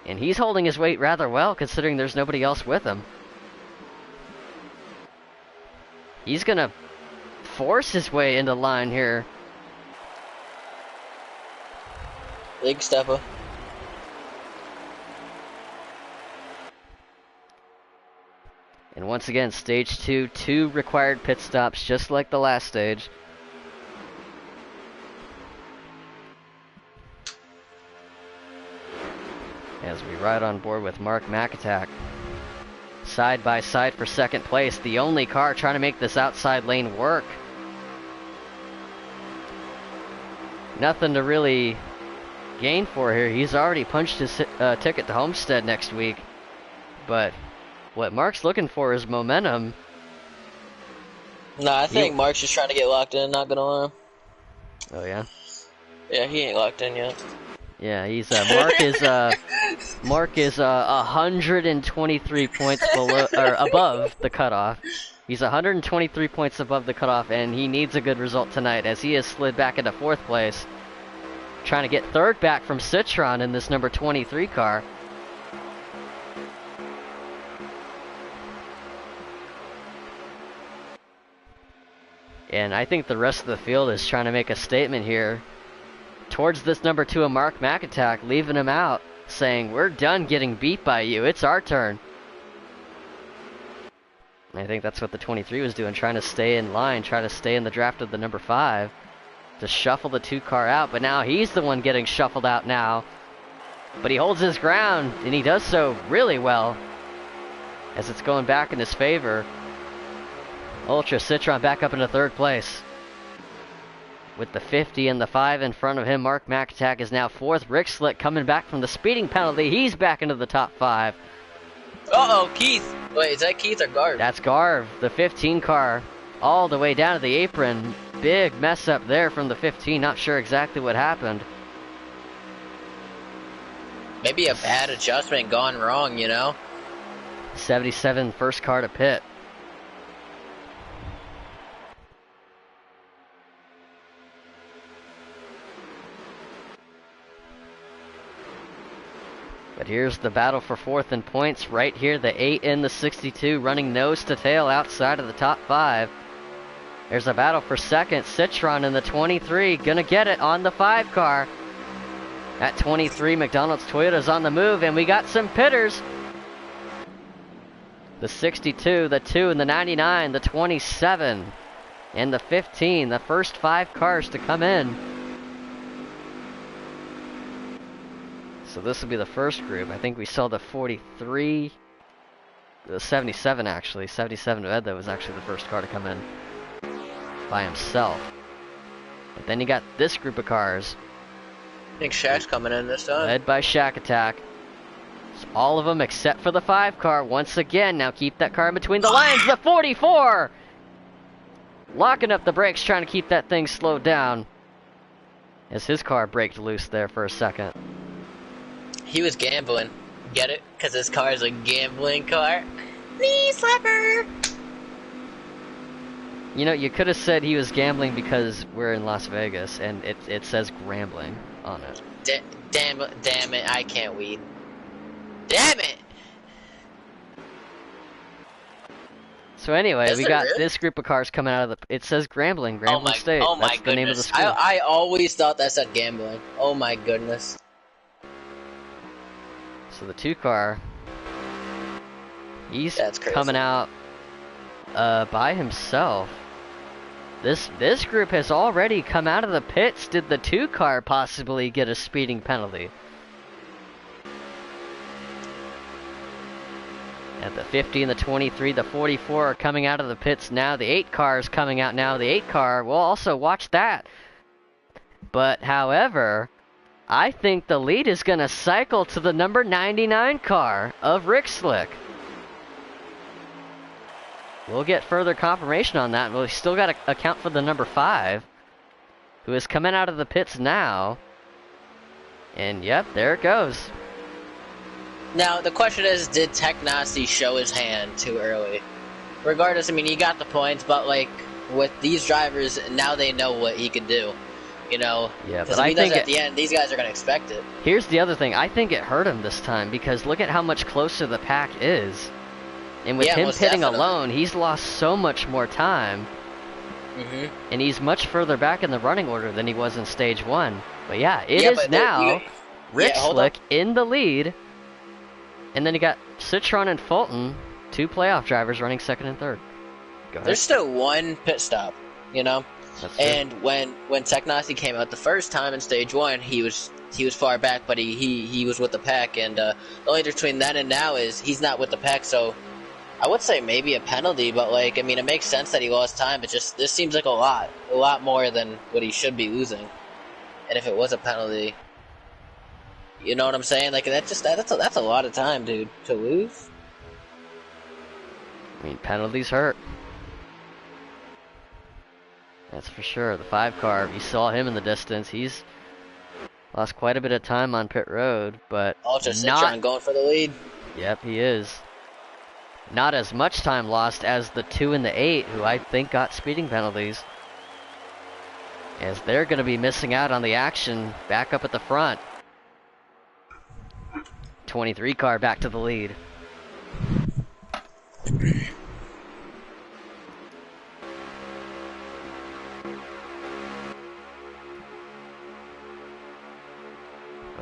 And he's holding his weight rather well, considering there's nobody else with him. He's going to force his way into line here. Big stepper. And once again, stage 2, 2 required pit stops, just like the last stage. As we ride on board with Mark McAttack. Side by side for second place. The only car trying to make this outside lane work. Nothing to really gain for here. He's already punched his ticket to Homestead next week. But what Mark's looking for is momentum. No, I think Mark's just trying to get locked in, not gonna lie. Oh yeah? Yeah, he ain't locked in yet. Yeah, he's Mark is 123 points below or above the cutoff. He's 123 points above the cutoff, and he needs a good result tonight as he has slid back into 4th place, trying to get 3rd back from Citron in this number 23 car. And I think the rest of the field is trying to make a statement here towards this number 2 of Mark McAttack, leaving him out, saying, we're done getting beat by you, it's our turn. And I think that's what the 23 was doing, trying to stay in line, try to stay in the draft of the number 5, to shuffle the 2 car out, but now he's the one getting shuffled out now. But he holds his ground, and he does so really well, as it's going back in his favor. Ultra Citron back up into 3rd place. With the 50 and the 5 in front of him, Mark McAttack is now 4th. Rick Slick coming back from the speeding penalty. He's back into the top 5. Uh-oh, Keith. Wait, is that Keith or Garv? That's Garv, the 15 car, all the way down to the apron. Big mess up there from the 15. Not sure exactly what happened. Maybe a bad adjustment gone wrong, you know? 77, first car to pit. But here's the battle for fourth in points right here. The 8 and the 62 running nose to tail outside of the top 5. There's a battle for second. Citron in the 23 gonna get it on the 5 car. At 23, McDonald's Toyota's on the move, and we got some pitters. The 62, the 2, and the 99, the 27, and the 15. The first 5 cars to come in. So this will be the first group. I think we saw the 43, the 77 actually. 77 Ed, that was actually the first car to come in by himself. But then you got this group of cars. I think Shaq's coming in this time. Led by Shack Attack. So all of them except for the 5 car. Once again, now keep that car in between the lines. The 44! Locking up the brakes, trying to keep that thing slowed down. As his car braked loose there for a second. He was gambling. Get it? Because his car is a gambling car. Knee slapper! You know, you could have said he was gambling because we're in Las Vegas, and it says Grambling on it. Damn it, I can't weed. Damn it! So anyway, Is we it got really? this group of cars coming out of the... It says Grambling State. Oh my That's the name of the goodness. school. I always thought that said gambling. Oh my goodness. So the 2 car, he's That's crazy. coming out by himself. This group has already come out of the pits. Did the 2 car possibly get a speeding penalty? At the 50 and the 23, the 44 are coming out of the pits now. The 8 car is coming out now. The 8 car, we'll also watch that. But however, I think the lead is going to cycle to the number 99 car of Rick Slick. We'll get further confirmation on that. We've still got to account for the number 5, who is coming out of the pits now. And yep, there it goes. Now, the question is, did Technasi show his hand too early? Regardless, I mean, he got the points, but like, with these drivers, now they know what he can do. You know? Yeah, because but if he I think does it at the end, these guys are going to expect it. Here's the other thing. I think it hurt him this time because look at how much closer the pack is. And with Yeah, him most pitting definitely. alone, he's lost so much more time. And he's much further back in the running order than he was in stage 1. But yeah, it is now Rick Slick in the lead. And then you got Citron and Fulton, 2 playoff drivers running second and third. Go ahead. There's still one pit stop, you know? That's true. And when Technasi came out the first time in stage 1, he was far back, but he was with the pack, and the only difference between then and now is he's not with the pack, so I would say maybe a penalty, but like, I mean, it makes sense that he lost time, but just, this seems like a lot more than what he should be losing. And if it was a penalty, you know what I'm saying? Like, that's a lot of time, dude, to lose. I mean, penalties hurt. That's for sure. The 5 car, you saw him in the distance. He's lost quite a bit of time on pit road, but Ultra Citron going for the lead. Yep, he is. Not as much time lost as the 2 and the 8, who I think got speeding penalties. As they're going to be missing out on the action back up at the front. 23 car back to the lead.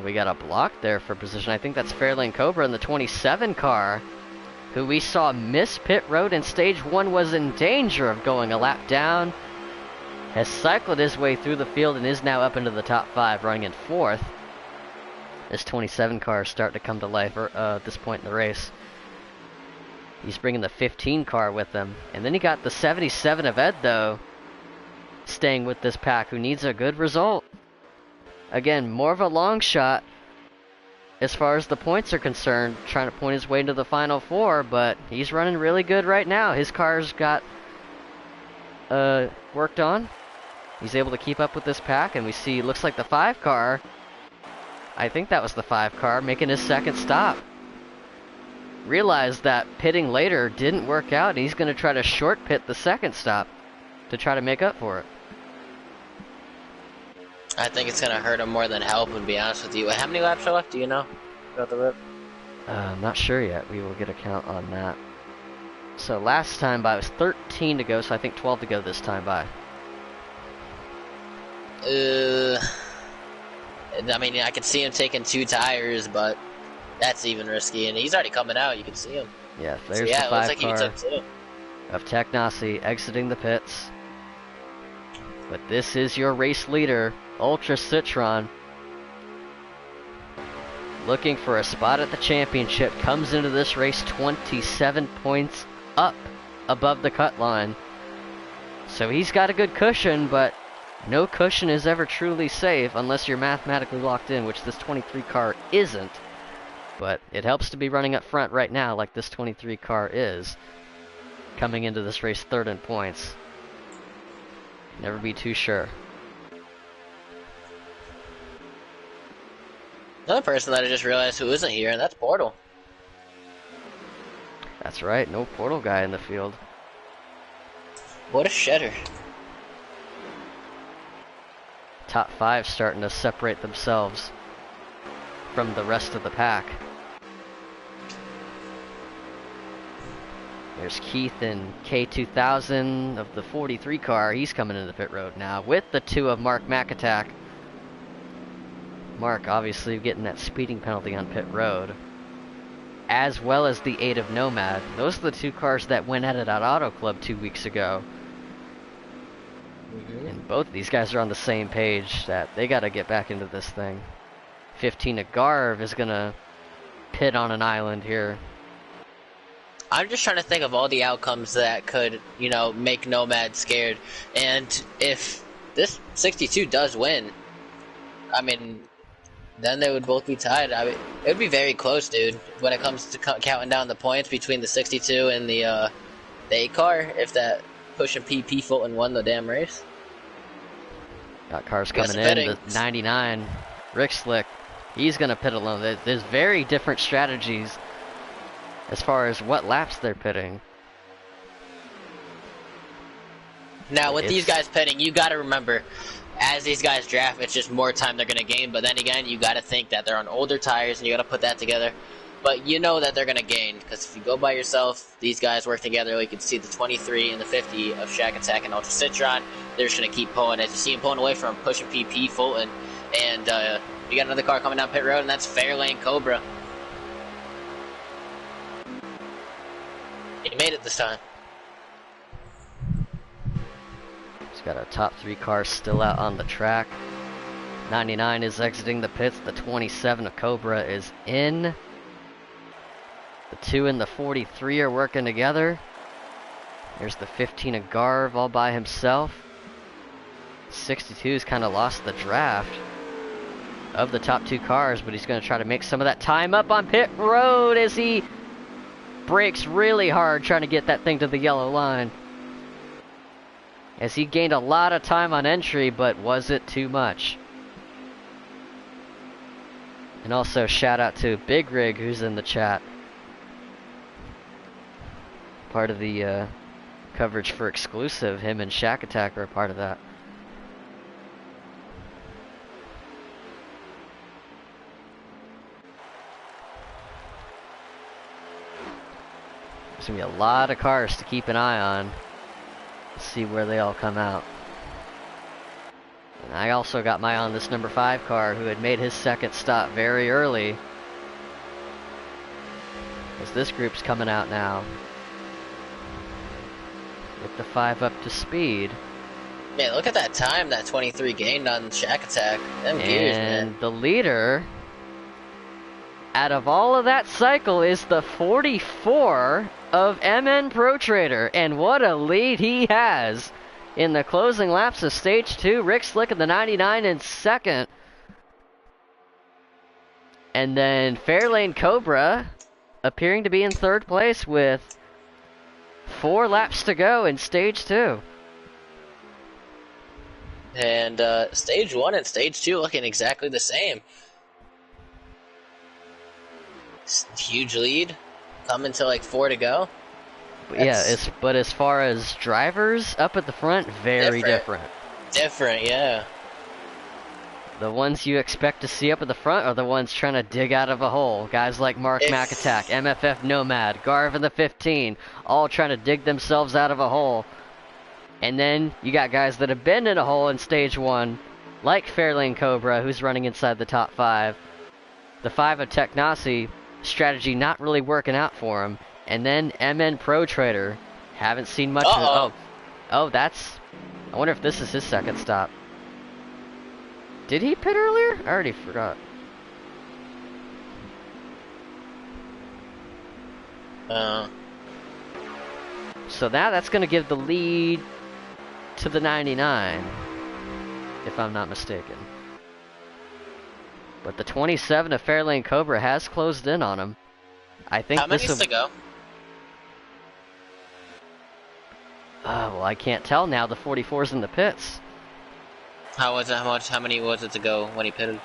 We got a block there for position. I think that's Fairlane Cobra in the 27 car, who we saw miss pit road in stage 1, was in danger of going a lap down. Has cycled his way through the field and is now up into the top 5, running in 4th. This 27 car is starting to come to life at this point in the race. He's bringing the 15 car with him. And then he got the 77 of Ed, though, staying with this pack, who needs a good result. Again, more of a long shot as far as the points are concerned, trying to point his way into the final 4, but he's running really good right now. His car's got worked on. He's able to keep up with this pack, and we see, looks like the 5 car, I think that was the 5 car, making his second stop. Realized that pitting later didn't work out, and he's going to try to short pit the second stop to try to make up for it. I think it's going to hurt him more than help, to be honest with you. How many laps are left? Do you know about the rip? I'm not sure yet. We will get a count on that. So last time by was 13 to go, so I think 12 to go this time by. I mean, I could see him taking 2 tires, but that's even risky. And he's already coming out. You can see him. Yeah, there's so, the 5 it looks like car he took 2. of Technasi exiting the pits. But this is your race leader, Ultra Citron. Looking for a spot at the championship. Comes into this race 27 points up above the cut line. So he's got a good cushion, but no cushion is ever truly safe unless you're mathematically locked in, which this 23 car isn't. But it helps to be running up front right now like this 23 car is. Coming into this race 3rd in points. Never be too sure. Another person that I just realized who isn't here, and that's Portal. That's right, no Portal guy in the field. What a shedder. Top 5 starting to separate themselves from the rest of the pack. There's Keith in K2000 of the 43 car. He's coming into the pit road now with the 2 of Mark McAttack. Mark obviously getting that speeding penalty on pit road, as well as the 8 of Nomad. Those are the 2 cars that went at it at Auto Club 2 weeks ago. And both of these guys are on the same page that they got to get back into this thing. 15 of Garv is going to pit on an island here. I'm just trying to think of all the outcomes that could, make Nomad scared. And if this 62 does win, I mean, then they would both be tied. I mean, it would be very close, dude, when it comes to counting down the points between the 62 and the 8 car, if that pushing PP Fulton won the damn race. Got cars coming in, the 99, Rick Slick, he's going to pit alone. There's very different strategies as far as what laps they're pitting. Now, with these guys pitting, you got to remember, as these guys draft, it's just more time they're going to gain. But then again, you got to think that they're on older tires, and you got to put that together. But you know that they're going to gain, because if you go by yourself, these guys work together. You can see the 23 and the 50 of Shack Attack and Ultra Citron. They're just going to keep pulling. As you see him pulling away from pushing PP Fulton. And you got another car coming down pit road, and that's Fairlane Cobra. He made it this time. He's got our top 3 cars still out on the track. 99 is exiting the pits. The 27 of Cobra is in. The 2 and the 43 are working together. There's the 15 of Garv all by himself. 62's kind of lost the draft of the top 2 cars, but he's going to try to make some of that time up on pit road as he brakes really hard trying to get that thing to the yellow line. As he gained a lot of time on entry, but was it too much? And also shout out to Big Rig who's in the chat. Part of the coverage for Exclusive. Him and Shack Attack are a part of that. There's going to be a lot of cars to keep an eye on. Let's see where they all come out. And I also got my eye on this number 5 car who had made his second stop very early. As this group's coming out now. Get the 5 up to speed. Man, look at that time that 23 gained on Shack Attack. Them gears, man. And the leader, out of all of that cycle, is the 44 of MN Pro Trader. And what a lead he has in the closing laps of Stage 2. Rick Slick in the 99 in second. And then Fairlane Cobra appearing to be in 3rd place with 4 laps to go in Stage 2. And Stage 1 and Stage 2 looking exactly the same. Huge lead. Coming to like 4 to go. Yeah, but as far as drivers up at the front, very different. Different, yeah. The ones you expect to see up at the front are the ones trying to dig out of a hole. Guys like Mark McAtack, MFF Nomad, Garvin the 15, all trying to dig themselves out of a hole. And then you got guys that have been in a hole in stage 1, like Fairlane Cobra, who's running inside the top 5. The 5 of Technasi, strategy not really working out for him. And then MN Pro Trader, haven't seen much of it. Oh, that's... I wonder if this is his second stop. Did he pit earlier? I already forgot. So now that's going to give the lead to the 99, if I'm not mistaken. But the 27 of Fairlane Cobra has closed in on him. I think how many to go? Well, I can't tell now. The 44's in the pits. How many was it to go when he pitted?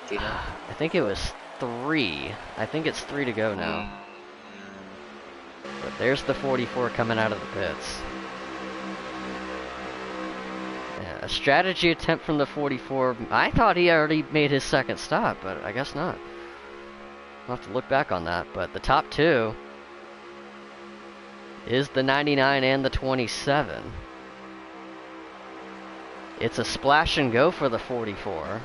Do you know? I think it was 3. I think it's 3 to go now. But there's the 44 coming out of the pits. Yeah, a strategy attempt from the 44. I thought he already made his second stop, but I guess not. I'll have to look back on that. But the top 2 is the 99 and the 27. It's a splash and go for the 44.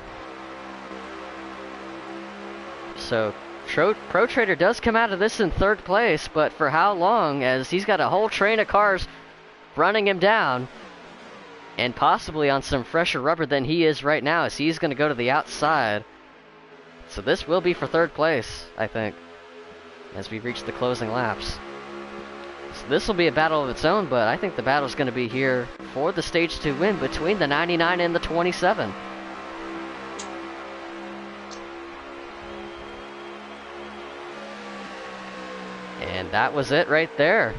So Pro Trader does come out of this in 3rd place, but for how long, as he's got a whole train of cars running him down, and possibly on some fresher rubber than he is right now, as he's going to go to the outside. So this will be for 3rd place, I think, as we reach the closing laps. So this will be a battle of its own, but I think the battle's going to be here for the stage 2 win between the 99 and the 27. And that was it right there.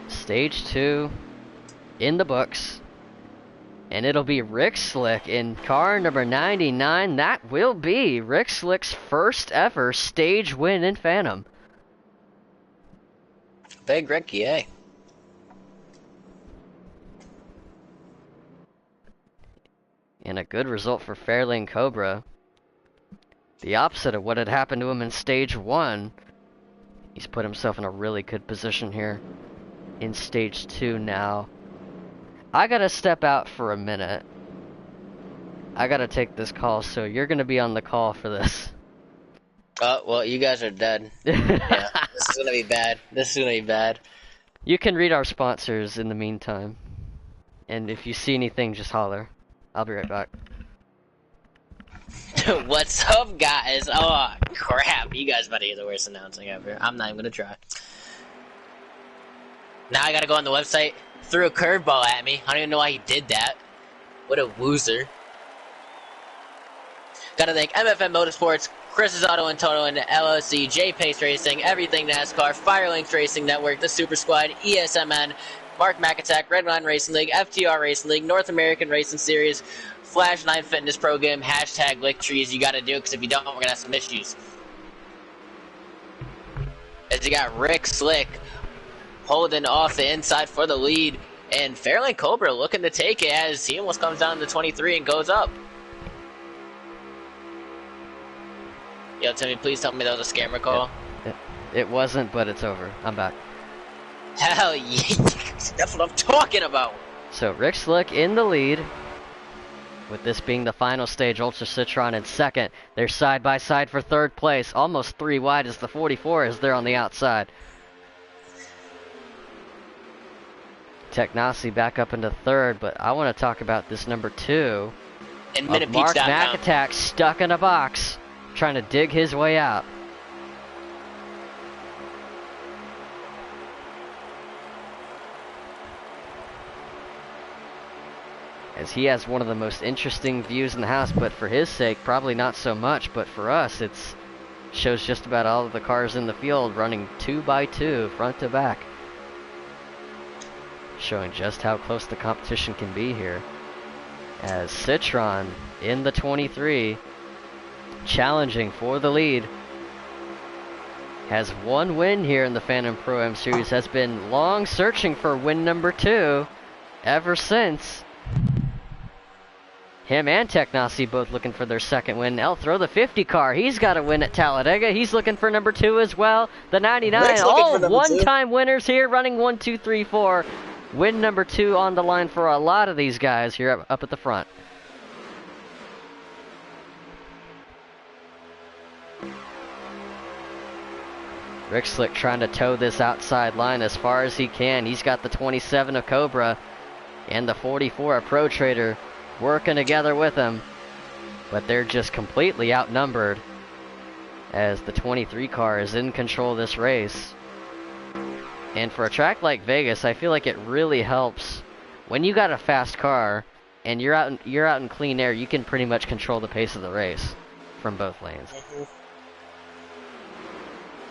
Stage 2 in the books. And it'll be Rick Slick in car number 99. That will be Rick Slick's first ever stage win in Phantom. Big Rick, yay. And a good result for Fairlane Cobra. The opposite of what had happened to him in stage 1. He's put himself in a really good position here in stage 2 now. I gotta step out for a minute. I gotta take this call, so you're gonna be on the call for this. Oh, well, you guys are dead. Yeah, this is gonna be bad. This is gonna be bad. You can read our sponsors in the meantime. And if you see anything, just holler. I'll be right back. What's up, guys? Oh, crap. You guys better hear the worst announcing ever. I'm not even gonna try. Now I gotta go on the website. Threw a curveball at me. I don't even know why he did that. What a loser. Gotta thank MFM Motorsports, Chris's Auto and Total, and LLC, J-Pace Racing, Everything NASCAR, Firelinks Racing Network, The Super Squad, ESMN, Mark McAtack, Redline Racing League, FTR Racing League, North American Racing Series, Flash 9 Fitness Program, hashtag lick trees. You gotta do it, because if you don't, we're gonna have some issues. As you got Rick Slick holding off the inside for the lead, and Fairlane Cobra looking to take it as he almost comes down to 23 and goes up. Yo, Timmy, please tell me that was a scammer call. It wasn't, but it's over. I'm back. Hell yeah, that's what I'm talking about. So Rick Slick in the lead. With this being the final stage, Ultra Citron in second. They're side by side for 3rd place. Almost 3 wide as the 44 is there on the outside. Technasi back up into 3rd, but I want to talk about this number 2. And Mark McAtack stuck in a box, trying to dig his way out. As he has one of the most interesting views in the house, but for his sake, probably not so much. But for us, it shows just about all of the cars in the field running 2 by 2, front to back. Showing just how close the competition can be here. As Citron in the 23 challenging for the lead. Has one win here in the Phantom Pro-Am Series, has been long searching for win number 2 ever since. Him and Technasi both looking for their second win. El Throw the 50 car. He's got a win at Talladega. He's looking for number 2 as well. The 99, all one-time winners here, running 1, 2, 3, 4. Win number 2 on the line for a lot of these guys here up at the front. Rick Slick trying to toe this outside line as far as he can. He's got the 27 of Cobra and the 44 of Pro Trader working together with him, but they're just completely outnumbered as the 23 car is in control of this race. And for a track like Vegas, I feel like it really helps when you got a fast car and you're out in clean air. You can pretty much control the pace of the race from both lanes.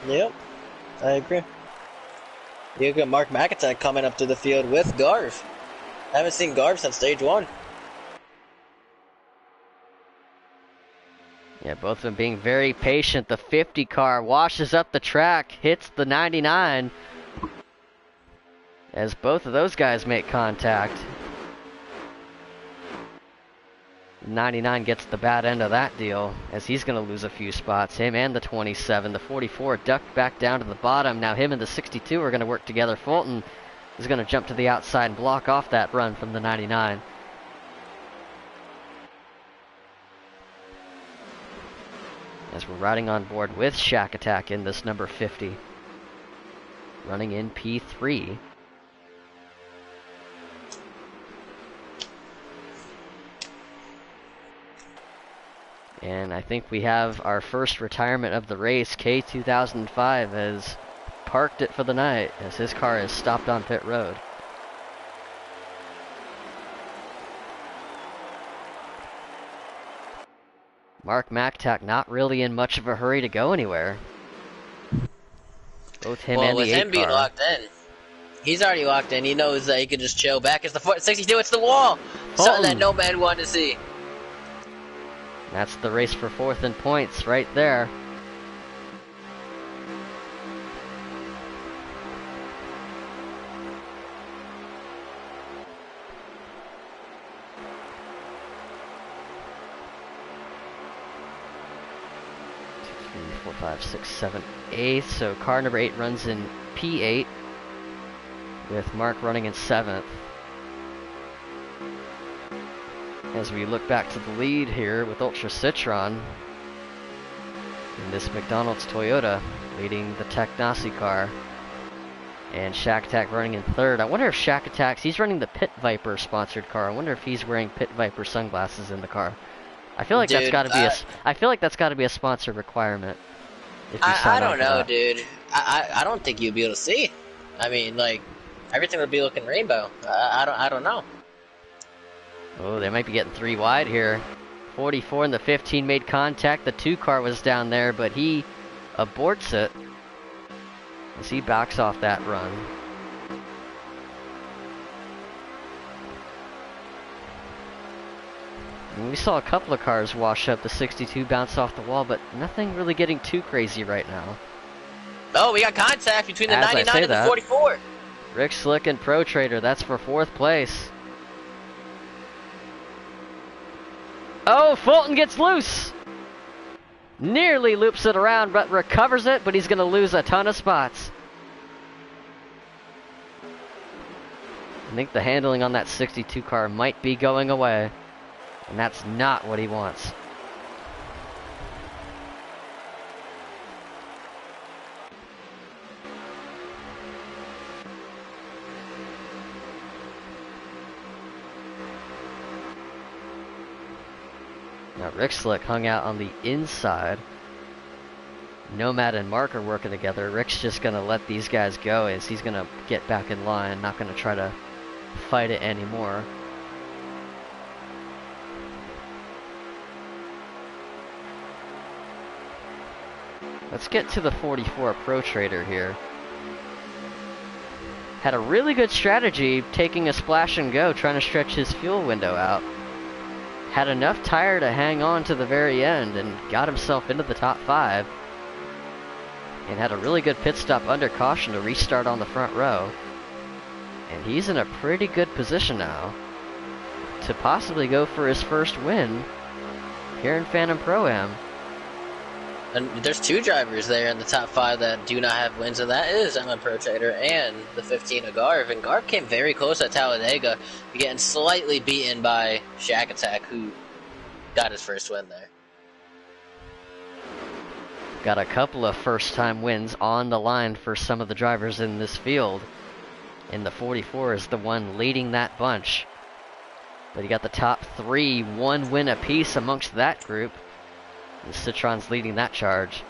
Yep, I agree. You got Mark McIntyre coming up to the field with Garv. I haven't seen Garv since stage 1. Yeah, both of them being very patient. The 50 car washes up the track, hits the 99 as both of those guys make contact. 99 gets the bad end of that deal as he's going to lose a few spots. Him and the 27. The 44 ducked back down to the bottom. Now him and the 62 are going to work together. Fulton is going to jump to the outside and block off that run from the 99. As we're riding on board with Shack Attack in this number 50. Running in P3. And I think we have our first retirement of the race. K2005 has parked it for the night as his car is stopped on pit road. Mark McTack not really in much of a hurry to go anywhere. Both him and the 8 car. Well, with him being locked in, he's already locked in. He knows that he can just chill back. It's the 62, it's the wall! Something that no man wanted to see. That's the race for 4th in points right there. Two, 3, 4, 5, 6, 7, 8. So car number 8 runs in P8 with Mark running in 7th. As we look back to the lead here with Ultra Citron in this McDonald's Toyota leading the Technasi car, and Shack Attack running in 3rd. I wonder if Shack Attack's, he's running the Pit Viper sponsored car. I wonder if he's wearing Pit Viper sunglasses in the car. I feel like that's got to be I feel like that's got to be a sponsor requirement. I don't know, dude. I don't think you'd be able to see. I mean, like, everything would be looking rainbow. I don't know. Oh, they might be getting 3 wide here. 44 and the 15 made contact. The 2 car was down there, but he aborts it as he backs off that run. And we saw a couple of cars wash up. The 62 bounce off the wall, but nothing really getting too crazy right now. Oh, we got contact between the 99 and the 44. Rick Slick and Pro Trader, that's for 4th place. Oh, Fulton gets loose. Nearly loops it around, but recovers it, but he's going to lose a ton of spots. I think the handling on that 62 car might be going away, and that's not what he wants. Now Rick Slick hung out on the inside. Nomad and Mark are working together. Rick's just going to let these guys go as he's going to get back in line, not going to try to fight it anymore. Let's get to the 44 Pro Trader here. Had a really good strategy taking a splash and go, trying to stretch his fuel window out. had enough tire to hang on to the very end and got himself into the top 5. And had a really good pit stop under caution to restart on the front row. And he's in a pretty good position now to possibly go for his first win here in Phantom Pro-Am. And there's 2 drivers there in the top 5 that do not have wins, and that is MN Pro Trader and the 15 of Garv. And Garv came very close at Talladega, getting slightly beaten by Shack Attack, who got his first win there. Got a couple of first-time wins on the line for some of the drivers in this field. And the 44 is the one leading that bunch. But you got the top 3, 1 win apiece amongst that group. And Citron's leading that charge.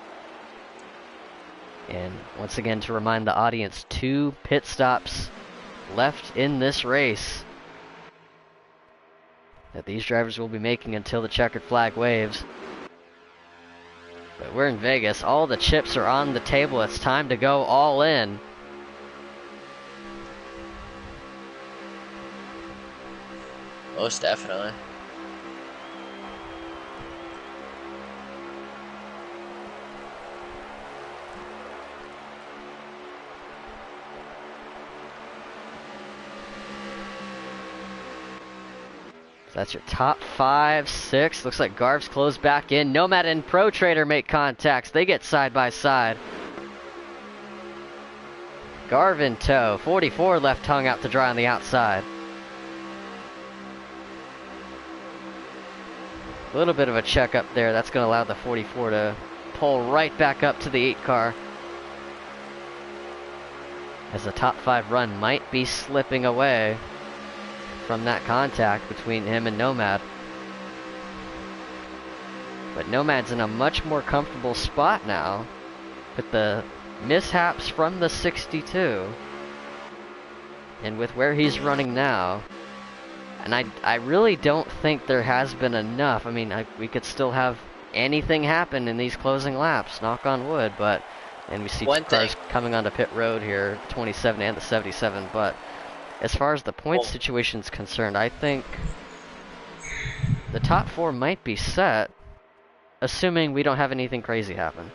And once again, to remind the audience, 2 pit stops left in this race that these drivers will be making until the checkered flag waves. But we're in Vegas. All the chips are on the table. It's time to go all in. Most definitely. So that's your top 5, 6. Looks like Garv's closed back in. Nomad and Pro Trader make contacts. They get side by side. Garv in tow. 44 left tongue out to dry on the outside. A little bit of a check up there. That's going to allow the 44 to pull right back up to the 8 car. As the top 5 run might be slipping away from that contact between him and Nomad. But Nomad's in a much more comfortable spot now with the mishaps from the 62 and with where he's running now. And I really don't think there has been enough. I mean, we could still have anything happen in these closing laps, knock on wood, but and we see cars coming onto pit road here, 27 and the 77, but as far as the point situation is concerned, I think the top 4 might be set, assuming we don't have anything crazy happen.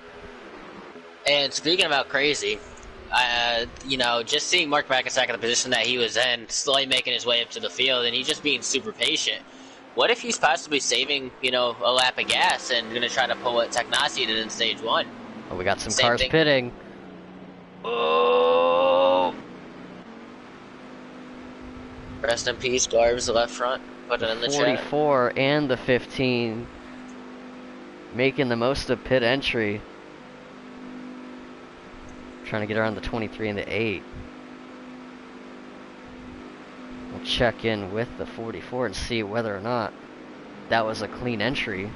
And speaking about crazy, you know, just seeing Mark Makasak in the position that he was in, slowly making his way up to the field, and he's just being super patient. What if he's possibly saving, you know, a lap of gas and going to try to pull what Technasi did in stage 1? Oh, we got some cars pitting. Oh! Rest in peace, Garv's the left front. Put it in the chat. 44 and the 15 making the most of pit entry. Trying to get around the 23 and the 8. We'll check in with the 44 and see whether or not that was a clean entry.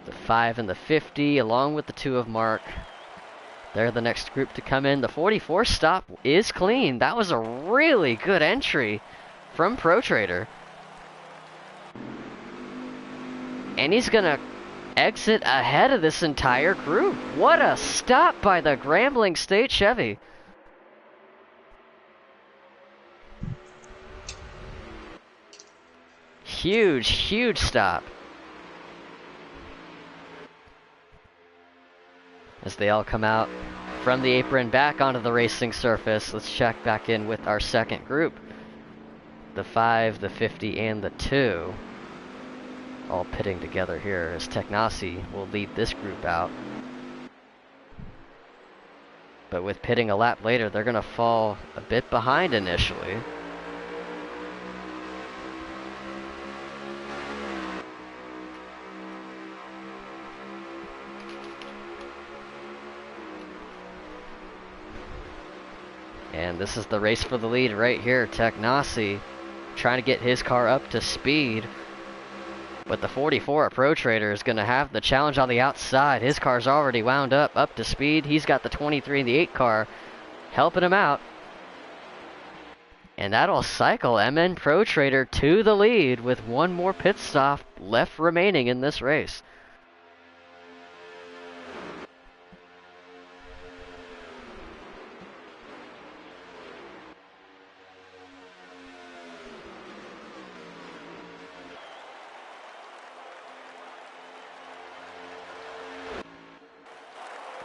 The 5 and the 50 along with the 2 of Mark. They're the next group to come in. The 44 stop is clean. That was a really good entry from Pro Trader. And he's gonna exit ahead of this entire group. What a stop by the Grambling State Chevy. Huge, huge stop. As they all come out from the apron back onto the racing surface, let's check back in with our second group. The 5, the 50, and the 2. All pitting together here as Technasi will lead this group out. But with pitting a lap later, they're going to fall a bit behind initially. And this is the race for the lead right here. Technasi trying to get his car up to speed. But the 44 at Pro Trader is going to have the challenge on the outside. His car's already wound up to speed. He's got the 23 and the 8 car helping him out. And that'll cycle MN Pro Trader to the lead with one more pit stop left remaining in this race.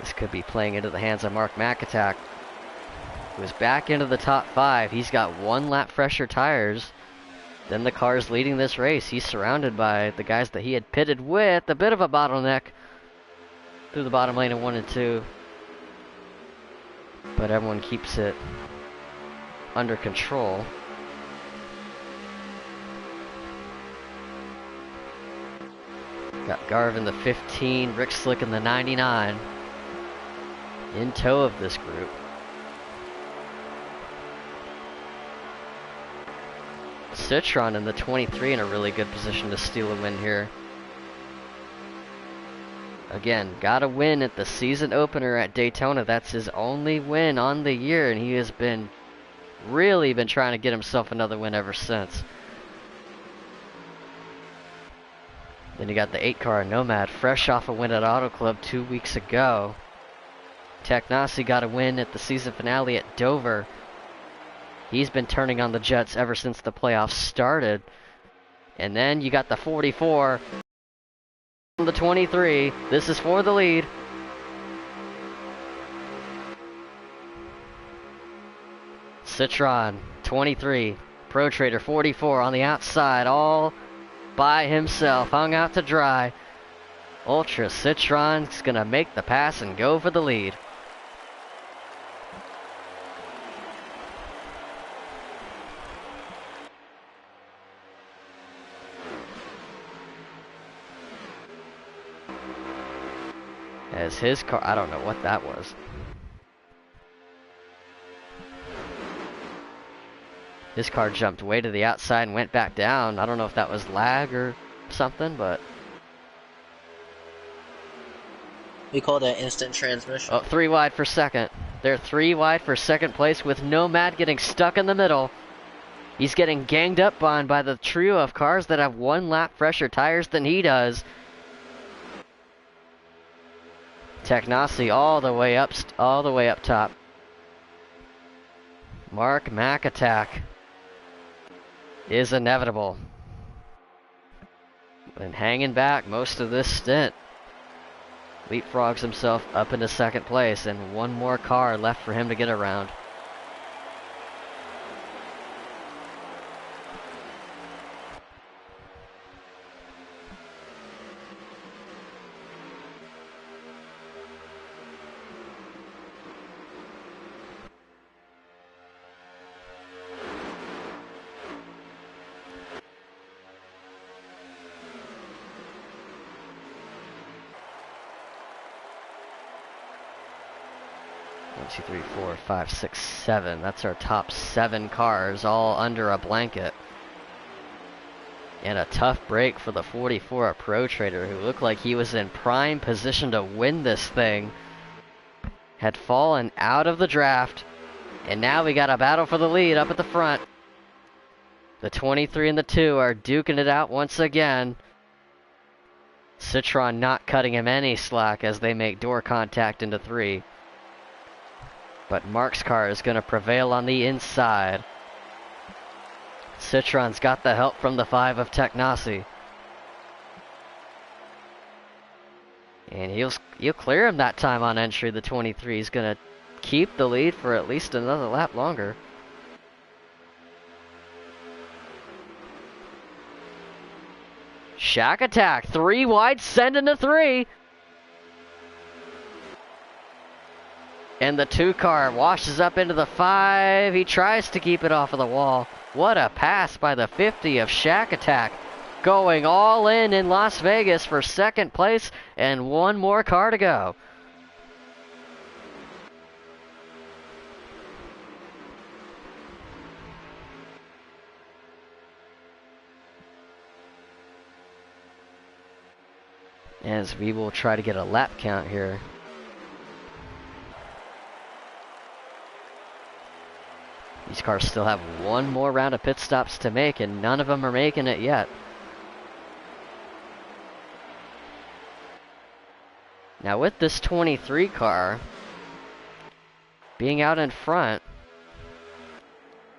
This could be playing into the hands of Mark McAtack, who is back into the top 5. He's got 1 lap fresher tires than the cars leading this race. He's surrounded by the guys that he had pitted with. A bit of a bottleneck through the bottom lane in 1 and 2. But everyone keeps it under control. Got Garv in the 15, Rick Slick in the 99. In tow of this group. Citron in the 23 in a really good position to steal a win here. Again, got a win at the season opener at Daytona. That's his only win on the year, and he has been really been trying to get himself another win ever since. Then you got the 8 car Nomad, fresh off a win at Auto Club 2 weeks ago. Technasi got a win at the season finale at Dover. He's been turning on the Jets ever since the playoffs started. And then you got the 44. The 23. This is for the lead. Citron, 23. Pro Trader, 44 on the outside, all by himself, hung out to dry. Ultra Citron's gonna make the pass and go for the lead. As his car, I don't know what that was. His car jumped way to the outside and went back down. I don't know if that was lag or something, but... We call that instant transmission. Oh, 3 wide for second. They're 3 wide for second place with Nomad getting stuck in the middle. He's getting ganged up on by the trio of cars that have 1 lap fresher tires than he does. Technasi all the way up top. Mark McAtack is inevitable. And hanging back most of this stint. Leapfrogs himself up into second place, and 1 more car left for him to get around. One, two, three, four, five, six, 7. That's our top 7 cars, all under a blanket. And a tough break for the 44 at Pro Trader, who looked like he was in prime position to win this thing. Had fallen out of the draft, and now we got a battle for the lead up at the front. The 23 and the 2 are duking it out once again. Citron not cutting him any slack as they make door contact into 3. But Mark's car is going to prevail on the inside. Citron's got the help from the 5 of Technasi. And he'll clear him that time on entry. The 23 is going to keep the lead for at least another lap longer. Shack Attack, 3 wide, send into 3. And the 2 car washes up into the 5. He tries to keep it off of the wall. What a pass by the 50 of Shack Attack. Going all in Las Vegas for second place and 1 more car to go. As we will try to get a lap count here. These cars still have 1 more round of pit stops to make, and none of them are making it yet. Now with this 23 car being out in front,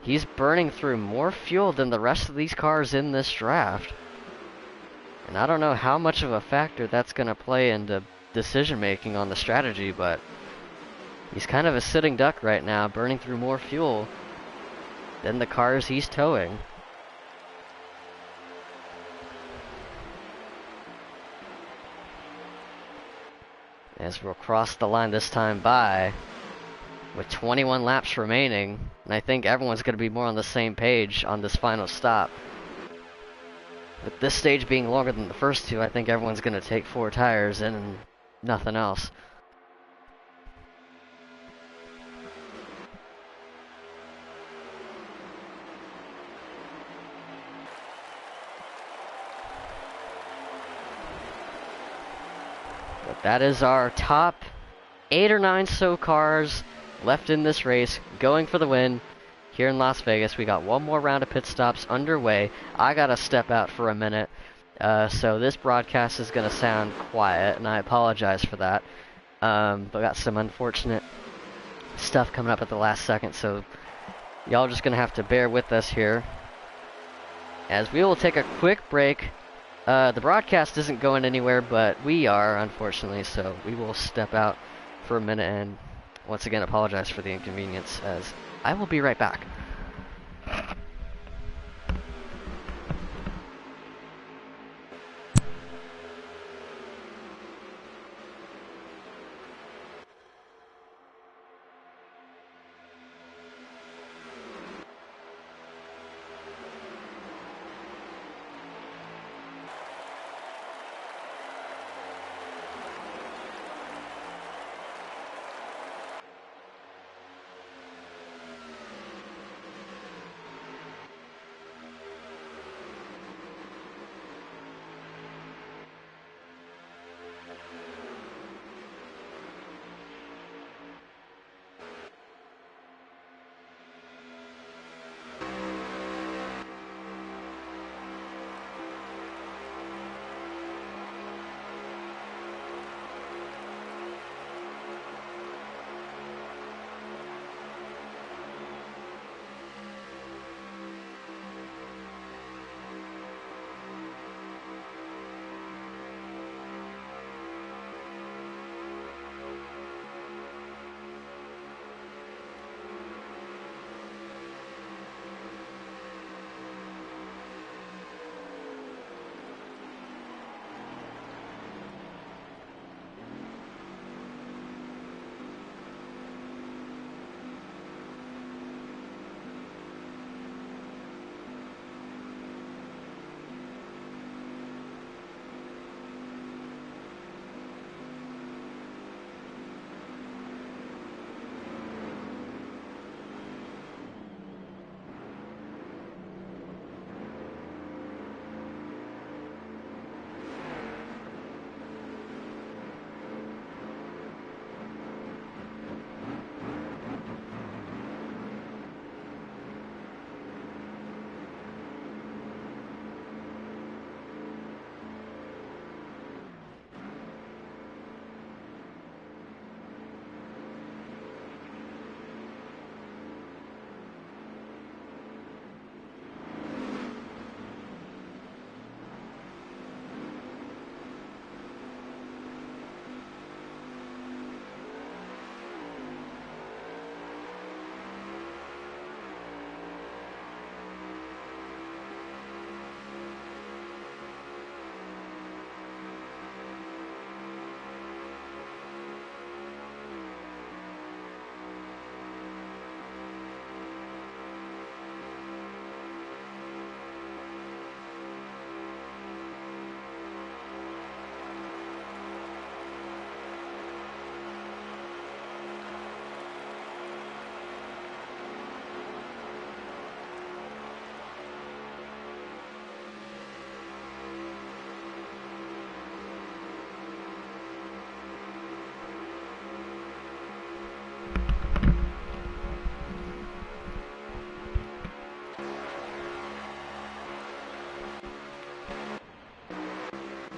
he's burning through more fuel than the rest of these cars in this draft. And I don't know how much of a factor that's going to play into decision making on the strategy, but he's kind of a sitting duck right now, burning through more fuel than the cars he's towing. As we'll cross the line this time by with 21 laps remaining, and I think everyone's going to be more on the same page on this final stop. With this stage being longer than the first two, I think everyone's going to take 4 tires and nothing else. But that is our top 8 or 9 so cars left in this race, going for the win here in Las Vegas. We got one more round of pit stops underway. I gotta step out for a minute, so this broadcast is gonna sound quiet, and I apologize for that. But got some unfortunate stuff coming up at the last second, so y'all just gonna have to bear with us here as we will take a quick break. The broadcast isn't going anywhere, but we are, unfortunately, so we will step out for a minute and once again apologize for the inconvenience, as I will be right back.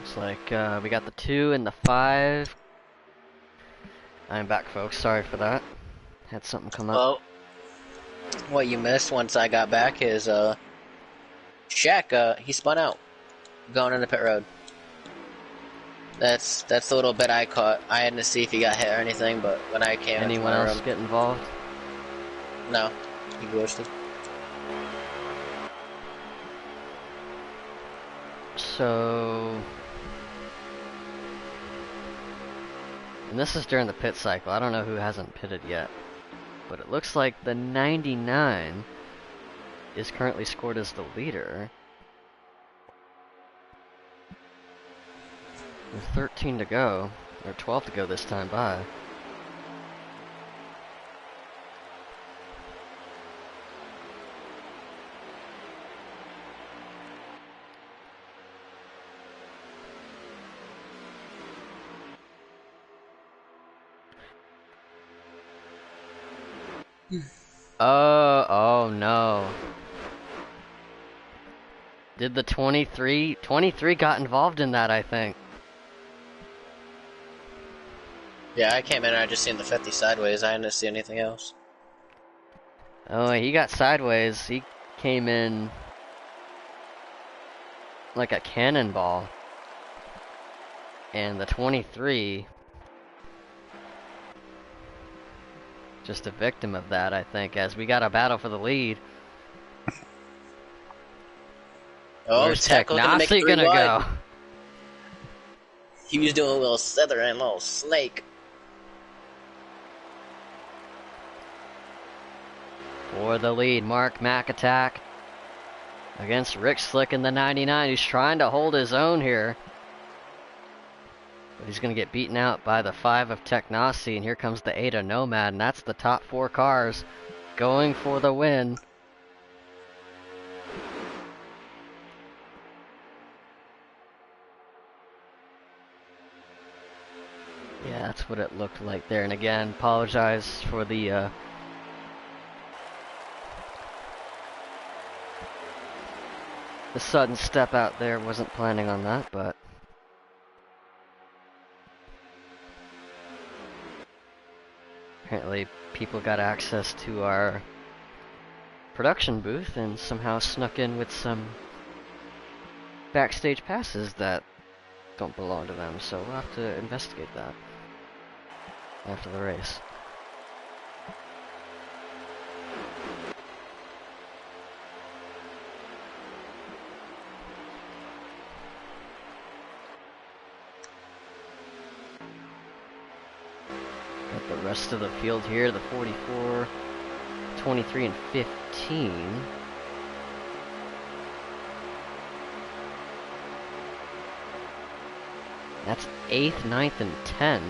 Looks like we got the 2 and the 5. I'm back, folks. Sorry for that. Had something come up. Well, what you missed once I got back is Shaq, he spun out going into pit road. That's the little bit I caught. I hadn't to see if he got hit or anything, but when I came into Anyone my else room, get involved? no, he ghosted. So, and this is during the pit cycle. I don't know who hasn't pitted yet, but it looks like the 99 is currently scored as the leader. With 13 to go, or 12 to go this time by. Oh no. Did the 23 got involved in that, I think. Yeah, I came in and I just seen the 50 sideways. I didn't see anything else. Oh, he got sideways. He came in like a cannonball. And the 23, just a victim of that, I think, as we got a battle for the lead. Oh, Where's Tackle gonna make Technasi it 3 gonna wide. go? He was doing a little slither and a little snake. For the lead, Mark McAtack against Rick Slick in the 99, who's trying to hold his own here. But he's going to get beaten out by the 5 of Technasi, and here comes the 8 of Nomad, and that's the top 4 cars going for the win. Yeah, that's what it looked like there. And again, apologize for the sudden step out there. Wasn't planning on that, but apparently people got access to our production booth and somehow snuck in with some backstage passes that don't belong to them, so we'll have to investigate that after the race. Got the rest of the field here, the 44, 23, and 15. That's 8th, 9th, and 10th.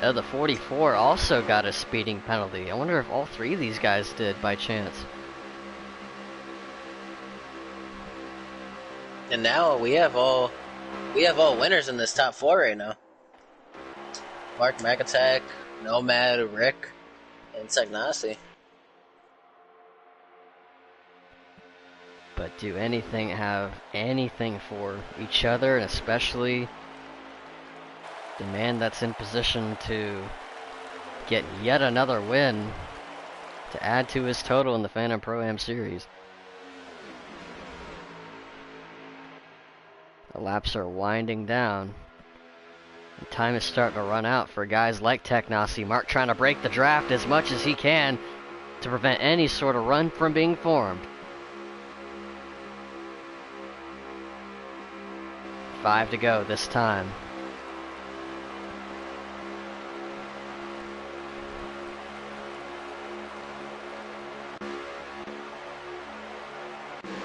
The 44 also got a speeding penalty. I wonder if all 3 of these guys did by chance. And now we have all winners in this top 4 right now. Mark McAtack, Nomad, Rick, and Technasi. But do anything have anything for each other, and especially the man that's in position to get yet another win to add to his total in the Phantom Pro-Am Series? The laps are winding down. And time is starting to run out for guys like Technasi. Mark trying to break the draft as much as he can to prevent any sort of run from being formed. 5 to go this time.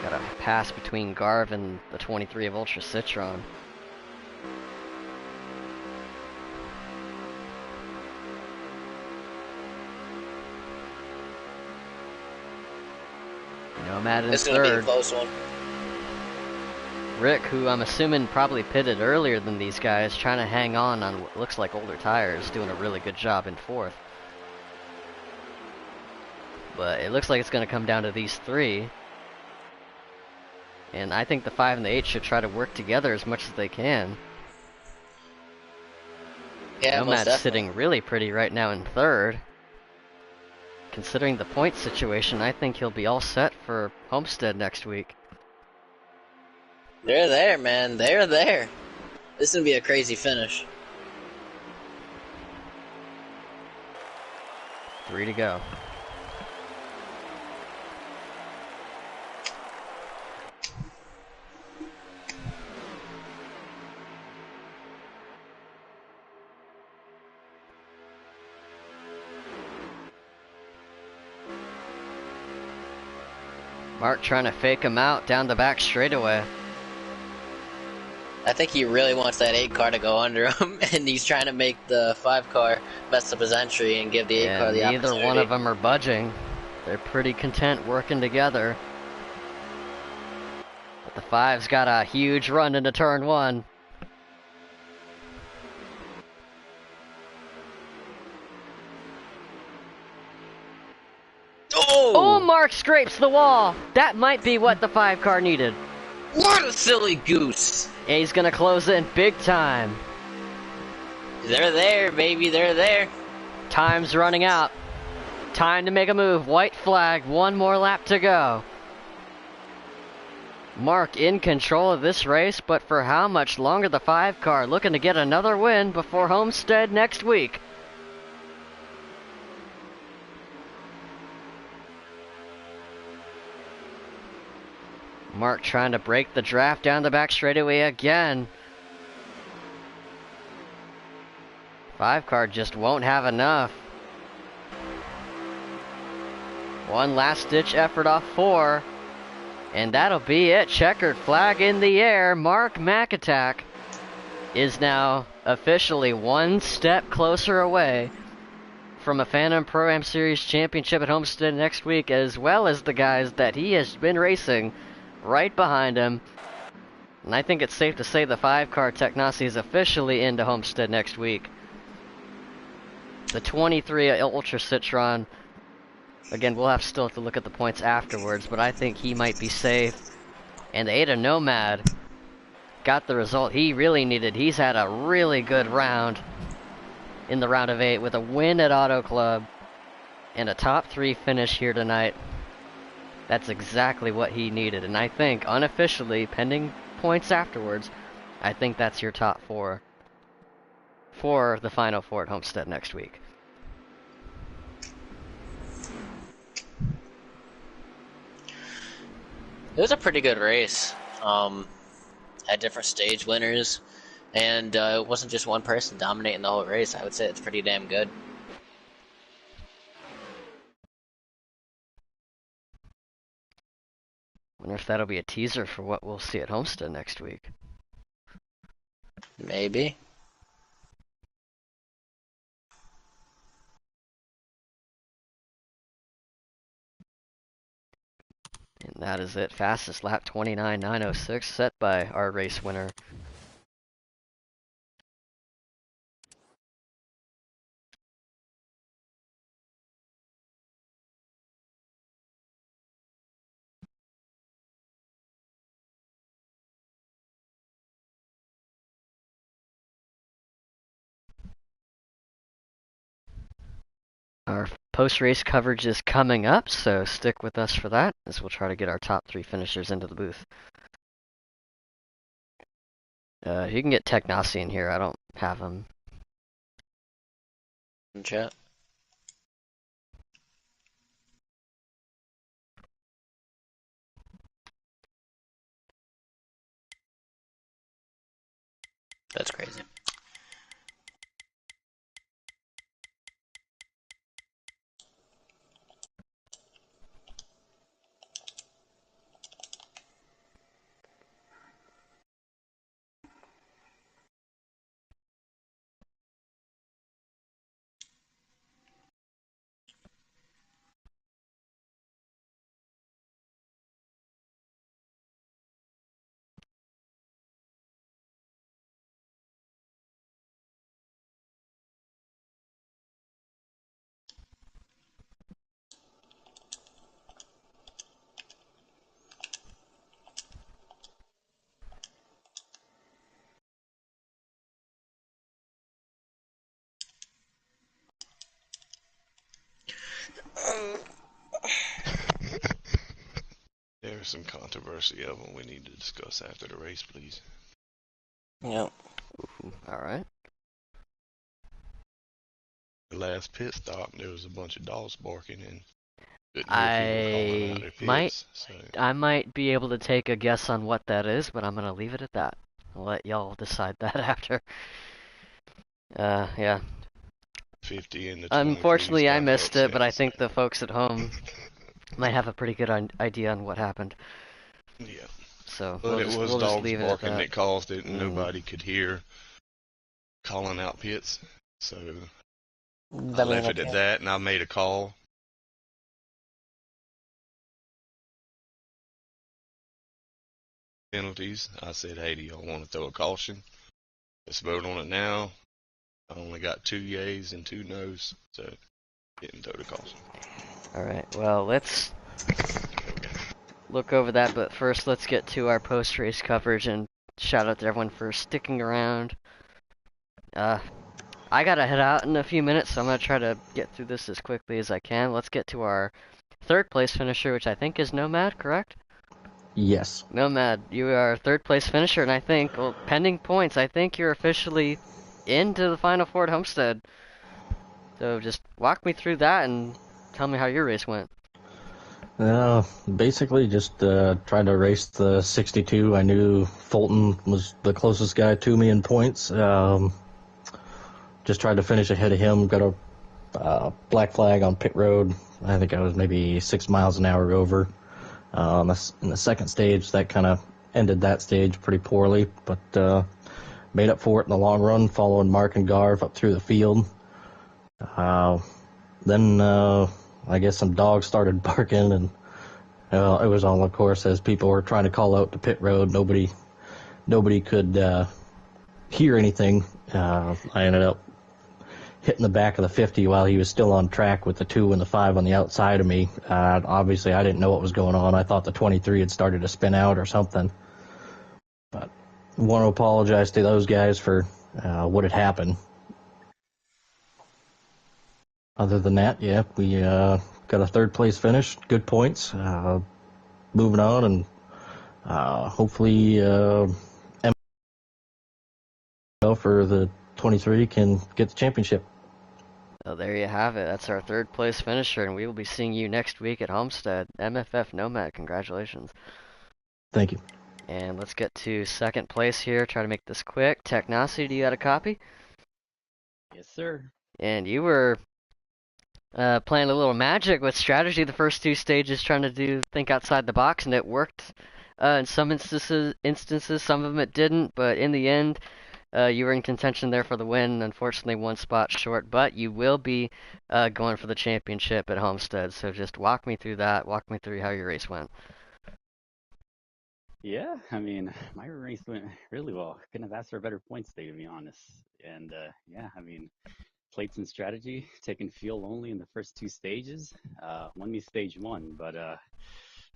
Got a pass between Garv and the 23 of Ultra Citron. Nomad in This is gonna be a third. close one. Rick, who I'm assuming probably pitted earlier than these guys, trying to hang on what looks like older tires, doing a really good job in fourth. But it looks like it's going to come down to these 3. And I think the 5 and the 8 should try to work together as much as they can. Yeah, most Nomad's definitely. sitting really pretty right now in third. considering the point situation, I think he'll be all set for Homestead next week. They're there, man. They're there. This is gonna be a crazy finish. 3 to go. Mark trying to fake him out down the back straightaway. I think he really wants that 8 car to go under him, and he's trying to make the 5 car mess up his entry and give the 8 car the neither opportunity. one of them are budging. They're pretty content working together. But the 5's got a huge run into turn 1. Oh, Mark scrapes the wall. That might be what the 5 car needed. What a silly goose! Yeah, he's gonna close in big time. They're there, baby, they're there. Time's running out. Time to make a move. White flag, 1 more lap to go. Mark in control of this race, but for how much longer? The 5 car looking to get another win before Homestead next week. Mark trying to break the draft down the back straightaway again. 5 car just won't have enough. 1 last ditch effort off 4. And that'll be it. Checkered flag in the air. Mark McAtack is now officially 1 step closer away from a Phantom Pro-Am Series championship at Homestead next week, as well as the guys that he has been racing right behind him. And I think it's safe to say the 5 car Technasi is officially into Homestead next week. The 23 Ultra Citron, again, we'll still have to look at the points afterwards, but I think he might be safe. And the Ada Nomad got the result he really needed. He's had a really good round in the round of 8 with a win at Auto Club and a top 3 finish here tonight. That's exactly what he needed, and I think, unofficially, pending points afterwards, I think that's your top 4 for the Final 4 at Homestead next week. It was a pretty good race. Had different stage winners, and it wasn't just one person dominating the whole race. I would say it's pretty damn good. Wonder if that'll be a teaser for what we'll see at Homestead next week. Maybe. And that is it. Fastest lap 29.906 set by our race winner. Our post-race coverage is coming up, so stick with us for that, as we'll try to get our top 3 finishers into the booth. You can get Technasi in here. I don't have him. In chat. That's crazy. There's some controversy of them we need to discuss after the race, please. Yep. All right. The last pit stop, there was a bunch of dogs barking and couldn't hear people calling out their pits. I might be able to take a guess on what that is, but I'm gonna leave it at that. I'll let y'all decide that after. Yeah. 50 and the Unfortunately, I missed it, but I think the the folks at home might have a pretty good idea on what happened. Yeah. So But it was we'll just dogs leave it at barking that. that caused it, and nobody could hear calling out pits. So I left it at that, and I made a call. Penalties. I said, hey, do y'all want to throw a caution? Let's vote on it now. I only got 2 yays and 2 no's, so didn't throw the caution. Alright, well, let's look over that, but first let's get to our post-race coverage, and shout out to everyone for sticking around. I gotta head out in a few minutes, so I'm gonna try to get through this as quickly as I can. Let's get to our third place finisher, which I think is Nomad, correct? Yes. Nomad, you are a third place finisher, and I think, well, pending points, I think you're officially into the Final Four at Homestead. So just walk me through that and tell me how your race went. Basically just tried to race the 62. I knew Fulton was the closest guy to me in points. Just tried to finish ahead of him. Got a black flag on pit road. I think I was maybe 6 miles an hour over. In the second stage, that kind of ended that stage pretty poorly, but made up for it in the long run, following Mark and Garv up through the field. Then I guess some dogs started barking, and it was all, of course, as people were trying to call out to pit road. Nobody could hear anything. I ended up hitting the back of the 50 while he was still on track with the 2 and the 5 on the outside of me. Obviously, I didn't know what was going on. I thought the 23 had started to spin out or something. But I want to apologize to those guys for what had happened. Other than that, yeah, we got a third place finish, good points. Moving on, and hopefully for the 23 can get the championship. So there you have it. That's our third place finisher, and we will be seeing you next week at Homestead. MFF Nomad, congratulations. Thank you. And let's get to second place here. Try to make this quick. Technasi, do you have a copy? Yes, sir. And you were playing a little magic with strategy the first 2 stages, trying to think outside the box, and it worked in some instances. Some of them it didn't, but in the end, you were in contention there for the win. Unfortunately, 1 spot short, but you will be going for the championship at Homestead. So just walk me through that. Walk me through how your race went. Yeah, I mean, my race went really well. Couldn't have asked for a better points day, to be honest. And yeah, I mean, played some strategy, taking fuel only in the first 2 stages. Won me stage 1, but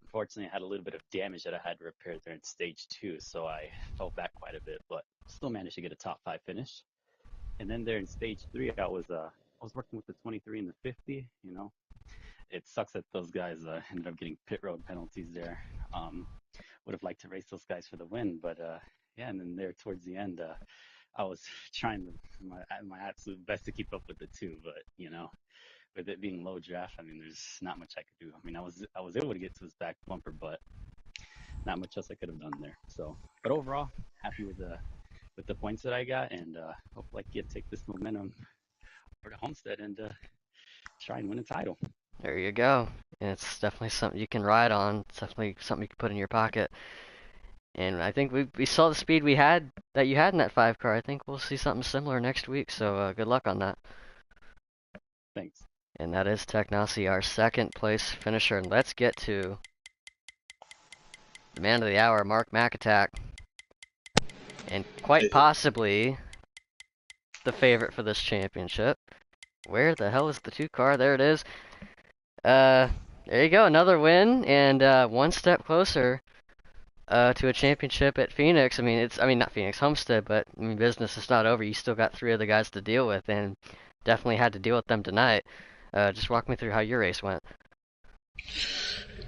unfortunately, I had a little bit of damage that I had to repair there in stage 2, so I fell back quite a bit, but still managed to get a top 5 finish. And then there in stage 3, I was working with the 23 and the 50. You know, it sucks that those guys ended up getting pit road penalties there. Would have liked to race those guys for the win, but yeah. And then there towards the end, I was trying my absolute best to keep up with the 2, but you know, with it being low draft, I mean, there's not much I could do. I mean, I was able to get to his back bumper, but not much else I could have done there. So, but overall, happy with the points that I got, and hopefully I can take this momentum over to Homestead and try and win a title. There you go. It's definitely something you can ride on. It's definitely something you can put in your pocket. And I think we saw the speed you had in that 5 car. I think we'll see something similar next week. So good luck on that. Thanks. And that is Technasi, our second place finisher. And let's get to the man of the hour, Mark McAttack. And quite possibly the favorite for this championship. Where the hell is the 2 car? There it is. There you go, another win, and 1 step closer to a championship at Phoenix. I mean, not Phoenix, Homestead, but I mean, business is not over. You still got 3 other guys to deal with, and definitely had to deal with them tonight. Just walk me through how your race went.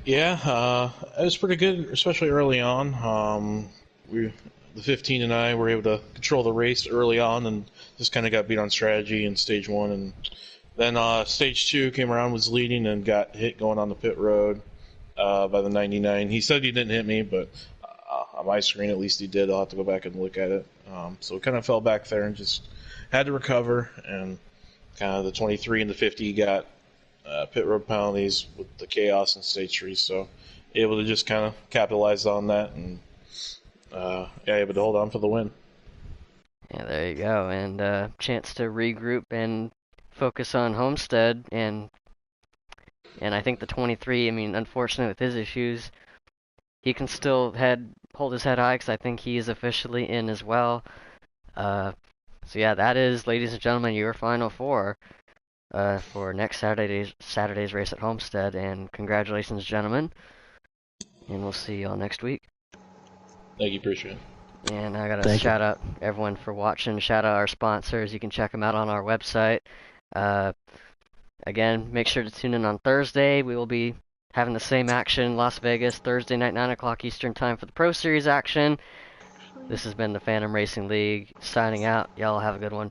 Yeah, it was pretty good, especially early on. The 15 and I were able to control the race early on, and just kind of got beat on strategy in stage one, and then stage two came around, was leading, and got hit going on the pit road by the 99. He said he didn't hit me, but on my screen at least he did. I'll have to go back and look at it. So kind of fell back there and just had to recover, and kind of the 23 and the 50 got pit road penalties with the chaos in stage three, so able to just kind of capitalize on that and able to hold on for the win. Yeah, there you go, and chance to regroup and focus on Homestead, and I think the 23. I mean, unfortunately with his issues, he can still hold his head high because I think he is officially in as well. So yeah, that is, ladies and gentlemen, your final four for next Saturday's race at Homestead, and congratulations, gentlemen, and we'll see y'all next week. Thank you, appreciate it. And I gotta shout out everyone for watching. Shout out our sponsors. You can check them out on our website. Again, make sure to tune in on Thursday. We will be having the same action in Las Vegas Thursday night, 9 o'clock Eastern Time for the Pro Series action. This has been the Phantom Racing League signing out. Y'all have a good one.